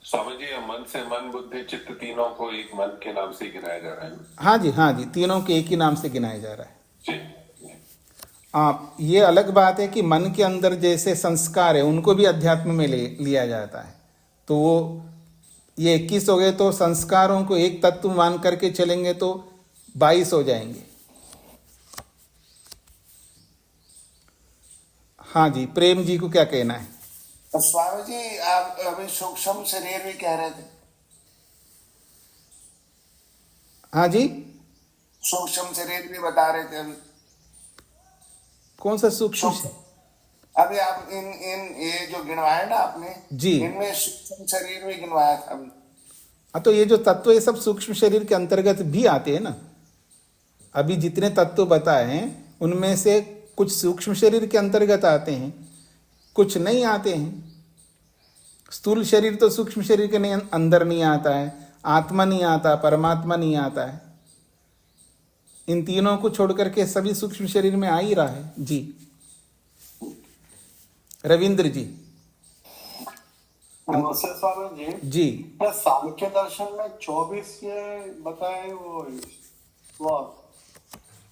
स्वामी जी, मन से मन बुद्धि चित्त तीनों को एक मन के नाम से गिनाया जा रहा है। हाँ जी, हाँ जी, तीनों के एक ही नाम से गिनाया जा रहा है। जी। आप, ये अलग बात है कि मन के अंदर जैसे संस्कार है उनको भी अध्यात्म में लिया जाता है। तो वो ये 21 हो गए, तो संस्कारों को एक तत्व मान करके चलेंगे तो 22 हो जाएंगे। हाँ जी, प्रेम जी को क्या कहना है? स्वामी जी, आप अभी सूक्ष्म शरीर भी कह रहे थे। हाँ जी, सूक्ष्म शरीर भी बता रहे थे अभी। कौन सा सूक्ष्म? अभी आप इन ये जो गिनवाए ना आपने जी, इनमें सूक्ष्म शरीर भी गिनवाया था अभी। हाँ, तो ये जो तत्व ये सब सूक्ष्म शरीर के अंतर्गत भी आते हैं ना। अभी जितने तत्व बताए हैं उनमें से कुछ सूक्ष्म शरीर के अंतर्गत आते हैं, कुछ नहीं आते हैं। स्थूल शरीर तो सूक्ष्म शरीर के नहीं, अंदर नहीं आता है, आत्मा नहीं आता, परमात्मा नहीं आता है। इन तीनों को छोड़ करके सभी सूक्ष्म शरीर में आ ही रहा है जी। रविंद्र जी। नमस्ते स्वामी जी। जी, सांख्य दर्शन में 24 ये बताए वो श्लोक।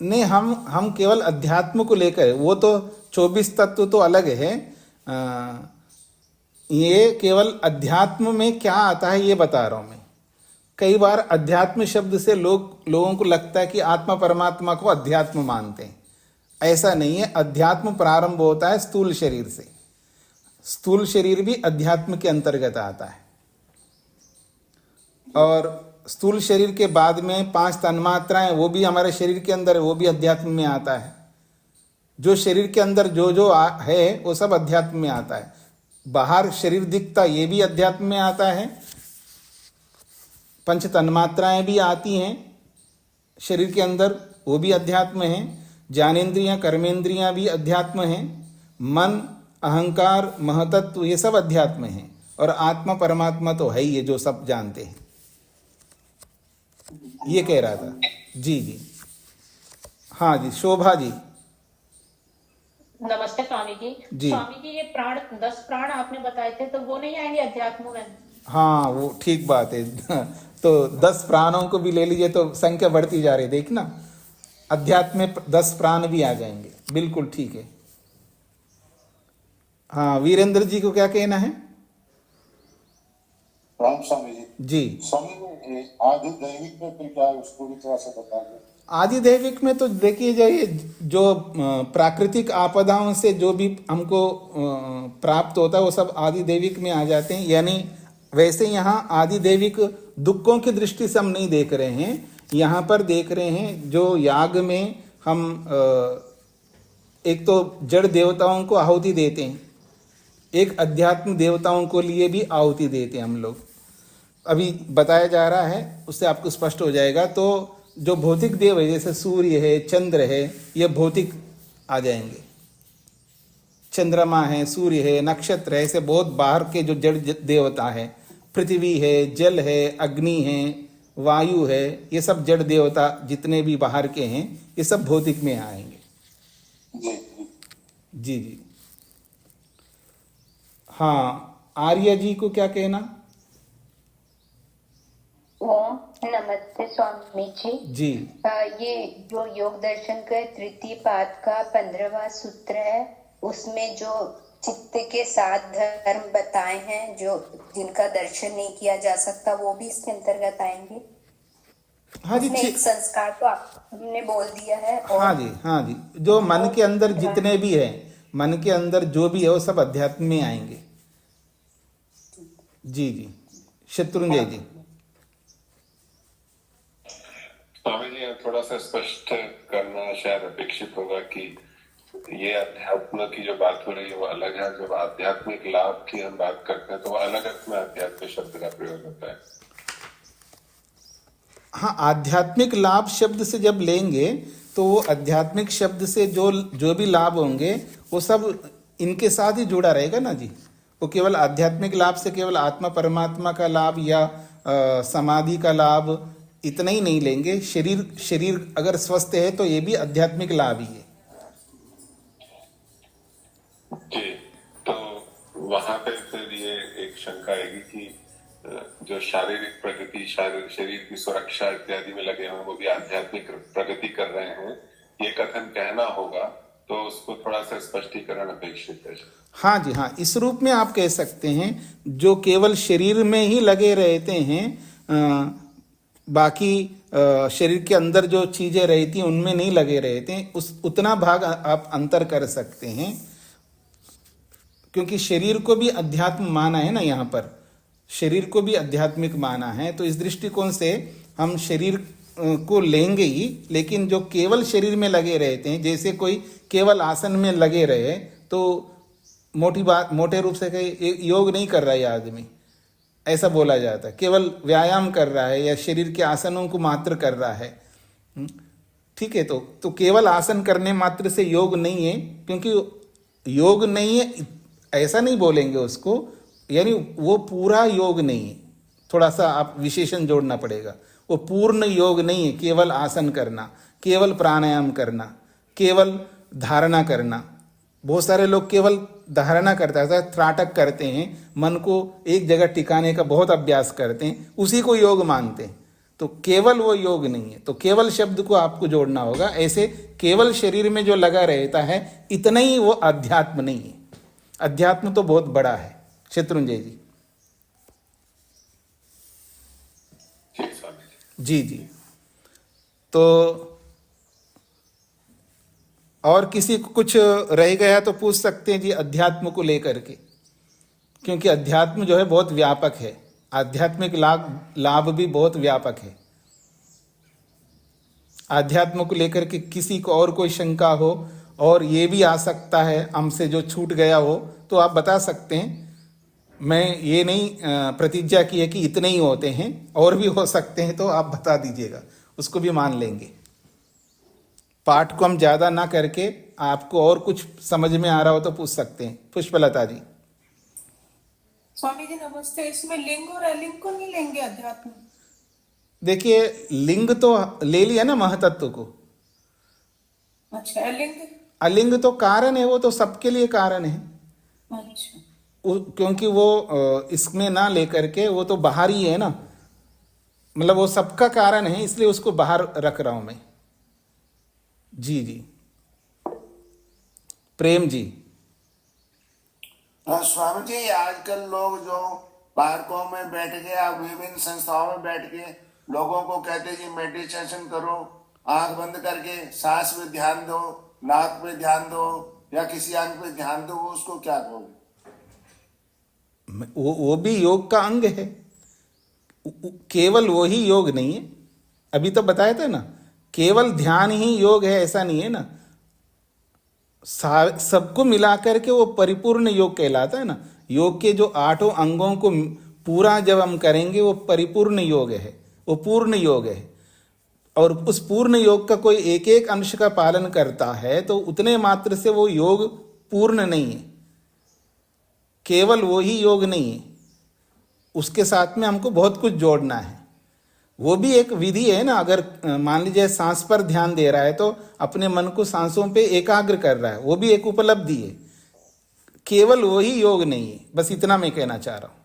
नहीं, हम केवल अध्यात्म को लेकर, वो तो 24 तत्व तो अलग है। ये केवल अध्यात्म में क्या आता है ये बता रहा हूं मैं। कई बार अध्यात्म शब्द से लोगों को लगता है कि आत्मा परमात्मा को अध्यात्म मानते हैं। ऐसा नहीं है। अध्यात्म प्रारंभ होता है स्थूल शरीर से। स्थूल शरीर भी अध्यात्म के अंतर्गत आता है, और स्थूल शरीर के बाद में 5 तन्मात्राएं, वो भी हमारे शरीर के अंदर है, वो भी अध्यात्म में आता है। जो शरीर के अंदर जो है वो सब अध्यात्म में आता है। बाहर शरीर दिखता, ये भी अध्यात्म में आता है। 5 तन्मात्राएं भी आती हैं शरीर के अंदर, वो भी अध्यात्म है। ज्ञानेंद्रियां, कर्मेंद्रियां भी अध्यात्म हैं। मन, अहंकार, महतत्व, ये सब अध्यात्म हैं। और आत्मा परमात्मा तो है ही, ये जो सब जानते हैं। ये कह रहा था जी। जी हाँ जी, शोभा जी। नमस्ते स्वामी जी। जी। स्वामी जी, ये प्राण 10 प्राण आपने बताए थे, तो वो नहीं आएंगे अध्यात्म में? हाँ, वो ठीक बात है। तो 10 प्राणों को भी ले लीजिए तो संख्या बढ़ती जा रही है, देखना। अध्यात्म में 10 प्राण भी आ जाएंगे, बिल्कुल ठीक है। हाँ, वीरेंद्र जी को क्या कहना है? राम स्वामी जी। जी, स्वामी जी, आदि दैविक में फिर क्या है, उसको भी थोड़ा सा बता दें। आदि दैविक में तो देखिए जाइए, जो प्राकृतिक आपदाओं से जो भी हमको प्राप्त होता है वो सब आदि दैविक में आ जाते हैं। यानी वैसे यहाँ आदि दैविक दुखों की दृष्टि से हम नहीं देख रहे हैं, यहाँ पर देख रहे हैं जो याग में हम एक तो जड़ देवताओं को आहुति देते हैं, एक अध्यात्म देवताओं को लिए भी आहुति देते हैं हम लोग। अभी बताया जा रहा है, उससे आपको स्पष्ट हो जाएगा। तो जो भौतिक देव है जैसे सूर्य है, चंद्र है, ये भौतिक आ जाएंगे। चंद्रमा है, सूर्य है, नक्षत्र है, ऐसे बहुत बाहर के जो जड़ देवता है, पृथ्वी है, जल है, अग्नि है, वायु है, ये सब जड़ देवता जितने भी बाहर के हैं ये सब भौतिक में आएंगे। जी जी जी। हाँ, आर्य जी को क्या कहना? ओम नमस्ते स्वामी जी। जी ये जो योग दर्शन का तृतीय पाद का 15वां सूत्र है, उसमें जो चित्त के 7 धर्म बताए हैं जो जिनका दर्शन नहीं किया जा सकता, वो भी इसके अंतर्गत आएंगे। हाँ जी, उसमें एक संस्कार तो आपने बोल दिया है। और हाँ जी, हाँ जी, जो मन के अंदर जितने भी है, मन के अंदर जो भी है वो सब अध्यात्म में आएंगे। जी जी। शत्रुंजय जी। स्वामी जी थोड़ा सा स्पष्ट करना शायद अपेक्षित होगा कि ये अध्यात्म की जो बात हो रही है वो अलग है, जब आध्यात्मिक लाभ की हम बात करते हैं तो वो अलग अर्थ में आध्यात्म शब्द का प्रयोग होता है। हाँ, आध्यात्मिक लाभ शब्द से जब लेंगे तो वो आध्यात्मिक शब्द से जो भी लाभ होंगे वो सब इनके साथ ही जुड़ा रहेगा ना जी। वो केवल आध्यात्मिक लाभ से केवल आत्मा परमात्मा का लाभ या समाधि का लाभ इतना ही नहीं लेंगे। शरीर अगर स्वस्थ है तो ये भी आध्यात्मिक लाभ ही है। जी, तो वहां पे फिर ये एक शंका आएगी कि जो शारीरिक प्रगति, शरीर की सुरक्षा इत्यादि में लगे हों वो भी आध्यात्मिक प्रगति कर रहे हैं, ये कथन कहना होगा, तो उसको थोड़ा सा स्पष्टीकरण अपेक्षित है। हाँ जी, हाँ, इस रूप में आप कह सकते हैं जो केवल शरीर में ही लगे रहते हैं, बाकी शरीर के अंदर जो चीजें रहती हैं उनमें नहीं लगे रहते हैं, उतना भाग आप अंतर कर सकते हैं। क्योंकि शरीर को भी अध्यात्म माना है ना, यहाँ पर शरीर को भी आध्यात्मिक माना है, तो इस दृष्टिकोण से हम शरीर को लेंगे ही। लेकिन जो केवल शरीर में लगे रहते हैं, जैसे कोई केवल आसन में लगे रहे, तो मोटे रूप से कहीं योग नहीं कर रहा है आदमी, ऐसा बोला जाता है। केवल व्यायाम कर रहा है या शरीर के आसनों को मात्र कर रहा है। ठीक है, तो केवल आसन करने मात्र से योग नहीं है, क्योंकि योग नहीं है ऐसा नहीं बोलेंगे उसको, यानी वो पूरा योग नहीं है। थोड़ा सा आप विशेषण जोड़ना पड़ेगा। वो पूर्ण योग नहीं है केवल आसन करना, केवल प्राणायाम करना, केवल धारणा करना। बहुत सारे लोग केवल धारणा करते हैं, त्राटक करते हैं, मन को एक जगह टिकाने का बहुत अभ्यास करते हैं, उसी को योग मानते हैं। तो केवल वो योग नहीं है, तो केवल शब्द को आपको जोड़ना होगा। ऐसे केवल शरीर में जो लगा रहता है इतना ही वो अध्यात्म नहीं है। अध्यात्म तो बहुत बड़ा है। शत्रुंजय जी। जी जी। तो और किसी को कुछ रह गया तो पूछ सकते हैं जी, अध्यात्म को लेकर के, क्योंकि अध्यात्म जो है बहुत व्यापक है। आध्यात्मिक लाभ भी बहुत व्यापक है। आध्यात्म को लेकर के किसी को और कोई शंका हो और ये भी आ सकता है हमसे जो छूट गया हो, तो आप बता सकते हैं। मैं ये नहीं प्रतिज्ञा की है कि इतने ही होते हैं, और भी हो सकते हैं, तो आप बता दीजिएगा, उसको भी मान लेंगे। पाठ को हम ज़्यादा ना करके आपको और कुछ समझ में आ रहा हो तो पूछ सकते हैं। पुष्पलता जी। स्वामी जी नमस्ते। इसमें लिंग और अलिंग को नहीं लेंगे अध्यात्म? देखिए, लिंग तो ले लिया ना, महतत्व को। अच्छा, अलिंग? अलिंग तो कारण है, वो तो सबके लिए कारण है। अच्छा, क्योंकि वो इसमें ना लेकर के, वो तो बाहर ही है ना, मतलब वो सबका कारण है, इसलिए उसको बाहर रख रहा हूं मैं। जी जी। प्रेम जी। स्वामी जी, आजकल लोग जो पार्कों में बैठ के या विभिन्न संस्थाओं में बैठ के लोगों को कहते जी मेडिटेशन करो, आंख बंद करके सांस पे ध्यान दो, नाक पे ध्यान दो या किसी अंग पे ध्यान दो, वो उसको क्या कहोगे? वो भी योग का अंग है। केवल वो ही योग नहीं है। अभी तो बताया था ना, केवल ध्यान ही योग है ऐसा नहीं है ना। सबको मिलाकर के वो परिपूर्ण योग कहलाता है ना। योग के जो 8 अंगों को पूरा जब हम करेंगे वो परिपूर्ण योग है, वो पूर्ण योग है। और उस पूर्ण योग का कोई एक एक अंश का पालन करता है तो उतने मात्र से वो योग पूर्ण नहीं है, केवल वो ही योग नहीं है, उसके साथ में हमको बहुत कुछ जोड़ना है। वो भी एक विधि है ना। अगर मान लीजिए सांस पर ध्यान दे रहा है तो अपने मन को सांसों पे एकाग्र कर रहा है, वो भी एक उपलब्धि है, केवल वो ही योग नहीं है। बस इतना मैं कहना चाह रहा हूँ।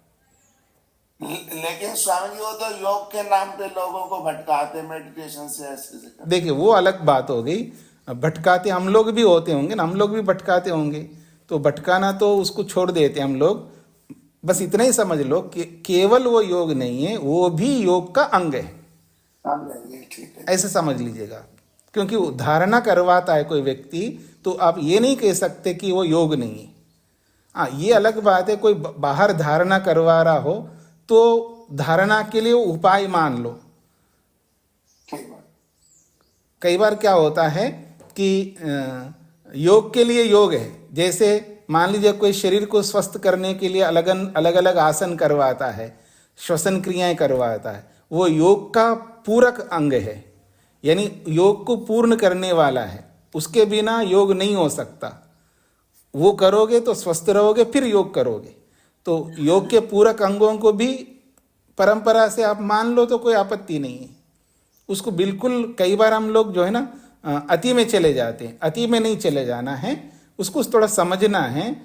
लेकिन स्वामी जी वो तो योग के नाम पे लोगों को भटकाते मेडिटेशन से ऐसे। देखिए वो अलग बात हो गई, भटकाते हम लोग भी होते होंगे ना, हम लोग भी भटकाते होंगे, तो भटकाना तो उसको छोड़ देते हम लोग। बस इतना ही समझ लो कि केवल वो योग नहीं है, वो भी योग का अंग है, ठीक है, ऐसे समझ लीजिएगा। क्योंकि वो धारणा करवाता है कोई व्यक्ति, तो आप ये नहीं कह सकते कि वो योग नहीं है। हाँ, ये अलग बात है, कोई बाहर धारणा करवा रहा हो तो धारणा के लिए उपाय मान लो। कई बार क्या होता है कि योग के लिए योग है, जैसे मान लीजिए कोई शरीर को स्वस्थ करने के लिए अलग अलग आसन करवाता है, श्वसन क्रियाएं करवाता है, वो योग का पूरक अंग है, यानी योग को पूर्ण करने वाला है। उसके बिना योग नहीं हो सकता। वो करोगे तो स्वस्थ रहोगे, फिर योग करोगे। तो योग के पूरक अंगों को भी परंपरा से आप मान लो तो कोई आपत्ति नहीं है। उसको बिल्कुल, कई बार हम लोग जो है ना अति में चले जाते हैं, अति में नहीं चले जाना है, उसको थोड़ा समझना है,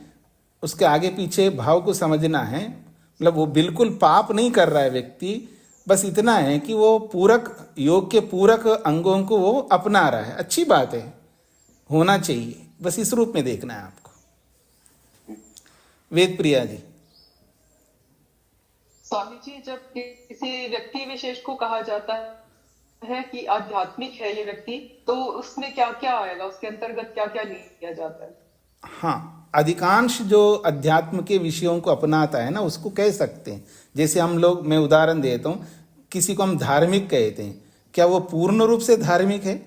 उसके आगे पीछे भाव को समझना है। मतलब वो बिल्कुल पाप नहीं कर रहा है व्यक्ति, बस इतना है कि वो पूरक, योग के पूरक अंगों को वो अपना रहा है। अच्छी बात है, होना चाहिए, बस इस रूप में देखना है आपको। वेद प्रिया जी। स्वामी जी, जब किसी व्यक्ति विशेष को कहा जाता है कि आध्यात्मिक है ये व्यक्ति, तो उसमें क्या क्या आएगा, उसके अंतर्गत क्या क्या लिया जाता है? हाँ, अधिकांश जो अध्यात्म के विषयों को अपनाता है ना, उसको कह सकते हैं। जैसे हम लोग, मैं उदाहरण देता हूँ, किसी को हम धार्मिक कहते हैं, क्या वो पूर्ण रूप से धार्मिक है?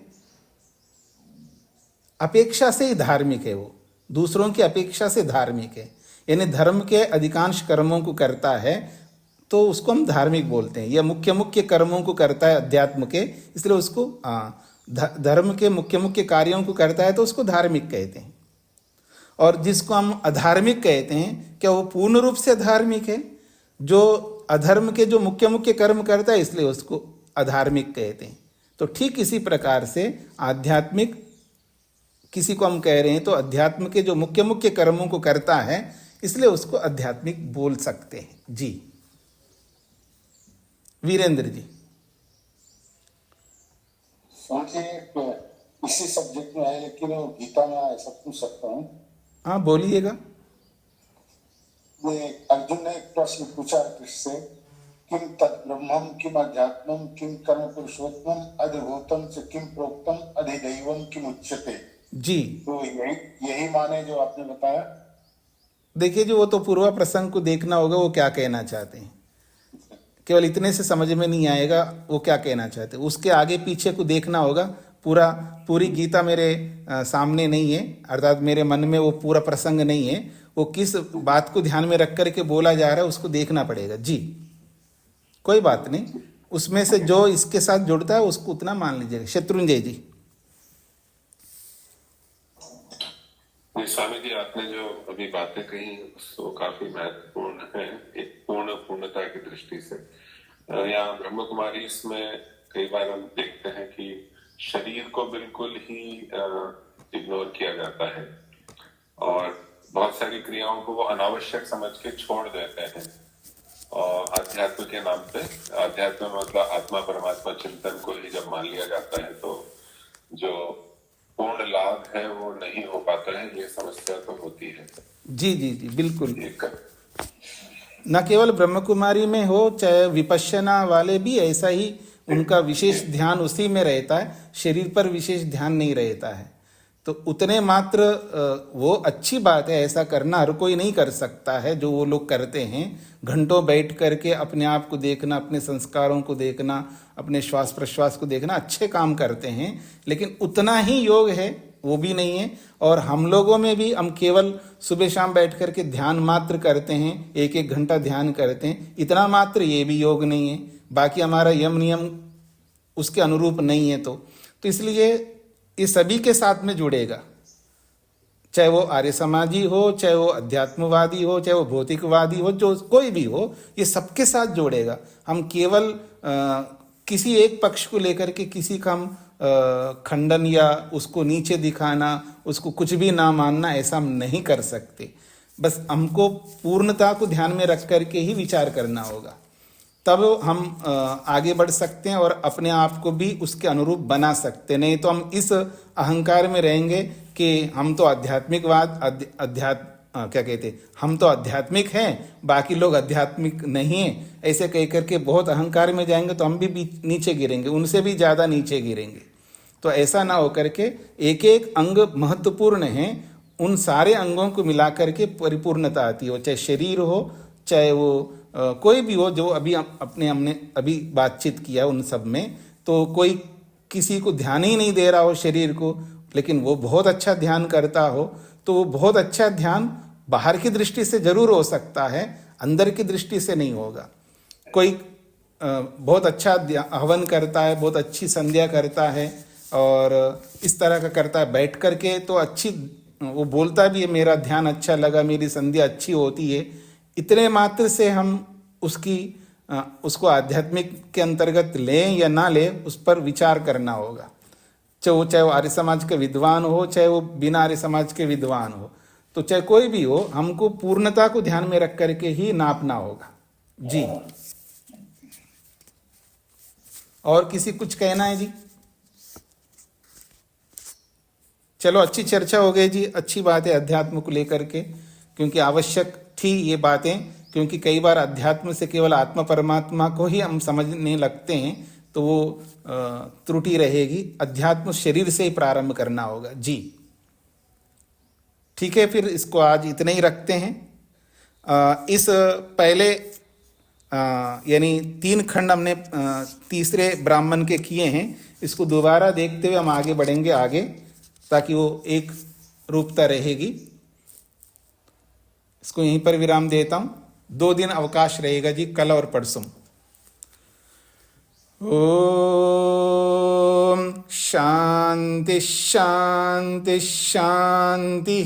अपेक्षा से ही धार्मिक है, वो दूसरों की अपेक्षा से धार्मिक है, यानी धर्म के अधिकांश कर्मों को करता है, तो उसको हम धार्मिक बोलते हैं। यह मुख्य मुख्य कर्मों को करता है अध्यात्म के, इसलिए उसको धर्म के मुख्य मुख्य कार्यों को करता है, तो उसको धार्मिक कहते हैं। और जिसको हम अधार्मिक कहते हैं, क्या वो पूर्ण रूप से धार्मिक है? जो अधर्म के जो मुख्य मुख्य कर्म करता है, इसलिए उसको अधार्मिक कहते हैं। तो ठीक इसी प्रकार से आध्यात्मिक किसी को हम कह रहे हैं तो अध्यात्म के जो मुख्य मुख्य कर्मों को करता है, इसलिए उसको आध्यात्मिक बोल सकते हैं। जी वीरेंद्र जी। इसी सब्जेक्ट में है, लेकिन गीता में ऐसा पूछ सकता हूँ? हाँ, बोलिएगा। अर्जुन ने एक प्रश्न पूछा कृष्ण से, किम तत् ब्रह्मम किम अध्यात्मम किम कर्म पुरुषोत्तम अधिभूतम च किम प्रोक्तम अधिदैवम किम उच्यते। जी, तो यही माने जो आपने बताया। देखिए, जो वो तो पूर्वा प्रसंग को देखना होगा, वो क्या कहना चाहते हैं। केवल इतने से समझ में नहीं आएगा वो क्या कहना चाहते हैं, उसके आगे पीछे को देखना होगा। पूरी गीता मेरे सामने नहीं है, अर्थात मेरे मन में वो पूरा प्रसंग नहीं है। वो किस बात को ध्यान में रख करके बोला जा रहा है, उसको देखना पड़ेगा। जी, कोई बात नहीं, उसमें से जो इसके साथ जुड़ता है उसको उतना मान लीजिएगा। शत्रुंजय जी। स्वामी जी, आपने जो अभी बातें कही वो काफी महत्वपूर्ण है, एक पूर्णता की दृष्टि से। यहाँ ब्रह्म कुमारी इसमें कई बार हम देखते हैं कि शरीर को बिल्कुल ही इग्नोर किया जाता है और बहुत सारी क्रियाओं को वो अनावश्यक समझ के छोड़ देते हैं। और अध्यात्म के नाम पे, अध्यात्म मतलब आत्मा परमात्मा चिंतन को ही जब मान लिया जाता है, तो जो पूर्ण लाभ है वो नहीं हो पाता है। ये समस्या तो होती है। जी जी जी, बिल्कुल। न केवल ब्रह्म कुमारी में हो, चाहे विपश्यना वाले भी ऐसा ही, उनका विशेष ध्यान उसी में रहता है, शरीर पर विशेष ध्यान नहीं रहता है। तो उतने मात्र वो अच्छी बात है, ऐसा करना हर कोई नहीं कर सकता है जो वो लोग करते हैं। घंटों बैठ करके अपने आप को देखना, अपने संस्कारों को देखना, अपने श्वास प्रश्वास को देखना, अच्छे काम करते हैं, लेकिन उतना ही योग है वो भी नहीं है। और हम लोगों में भी, हम केवल सुबह शाम बैठ करके ध्यान मात्र करते हैं, 1-1 घंटा ध्यान करते हैं, इतना मात्र ये भी योग नहीं है। बाकी हमारा यम नियम उसके अनुरूप नहीं है तो इसलिए ये सभी के साथ में जुड़ेगा, चाहे वो आर्य समाजी हो, चाहे वो अध्यात्मवादी हो, चाहे वो भौतिकवादी हो, जो कोई भी हो, ये सबके साथ जोड़ेगा। हम केवल किसी एक पक्ष को लेकर के किसी का हम खंडन या उसको नीचे दिखाना, उसको कुछ भी ना मानना, ऐसा हम नहीं कर सकते। बस हमको पूर्णता को ध्यान में रख करके ही विचार करना होगा, तब हम आगे बढ़ सकते हैं और अपने आप को भी उसके अनुरूप बना सकते। नहीं तो हम इस अहंकार में रहेंगे कि हम तो हम तो आध्यात्मिक हैं, बाकी लोग आध्यात्मिक नहीं हैं, ऐसे कह करके बहुत अहंकार में जाएंगे तो हम भी नीचे गिरेंगे, उनसे भी ज़्यादा नीचे गिरेंगे। तो ऐसा ना हो करके एक एक अंग महत्वपूर्ण है, उन सारे अंगों को मिला करके परिपूर्णता आती हो, चाहे शरीर हो, चाहे वो कोई भी हो, जो अभी हमने अभी बातचीत किया उन सब में। तो कोई किसी को ध्यान ही नहीं दे रहा हो शरीर को, लेकिन वो बहुत अच्छा ध्यान करता हो, तो वो बहुत अच्छा ध्यान बाहर की दृष्टि से जरूर हो सकता है, अंदर की दृष्टि से नहीं होगा। कोई बहुत अच्छा हवन करता है, बहुत अच्छी संध्या करता है और इस तरह का करता है बैठ करके, तो अच्छी वो बोलता भी है मेरा ध्यान अच्छा लगा, मेरी संध्या अच्छी होती है। इतने मात्र से हम उसको आध्यात्मिक के अंतर्गत लें या ना लें, उस पर विचार करना होगा। चाहे वो आर्य समाज के विद्वान हो, चाहे वो बिना आर्य समाज के विद्वान हो, तो चाहे कोई भी हो, हमको पूर्णता को ध्यान में रख करके ही नापना होगा। जी, और किसी कुछ कहना है जी? चलो, अच्छी चर्चा हो गई जी, अच्छी बात है अध्यात्म को लेकर के, क्योंकि आवश्यक थी ये बातें, क्योंकि कई बार अध्यात्म से केवल आत्मा परमात्मा को ही हम समझने लगते हैं, तो वो त्रुटि रहेगी। अध्यात्म शरीर से ही प्रारंभ करना होगा। जी ठीक है, फिर इसको आज इतने ही रखते हैं। इस पहले यानी 3 खंड हमने तीसरे ब्राह्मण के किए हैं, इसको दोबारा देखते हुए हम आगे बढ़ेंगे आगे, ताकि वो एक रूपता रहेगी। इसको यहीं पर विराम देता हूं। 2 दिन अवकाश रहेगा जी, कल और परसों। ओम शांति शांति शांति।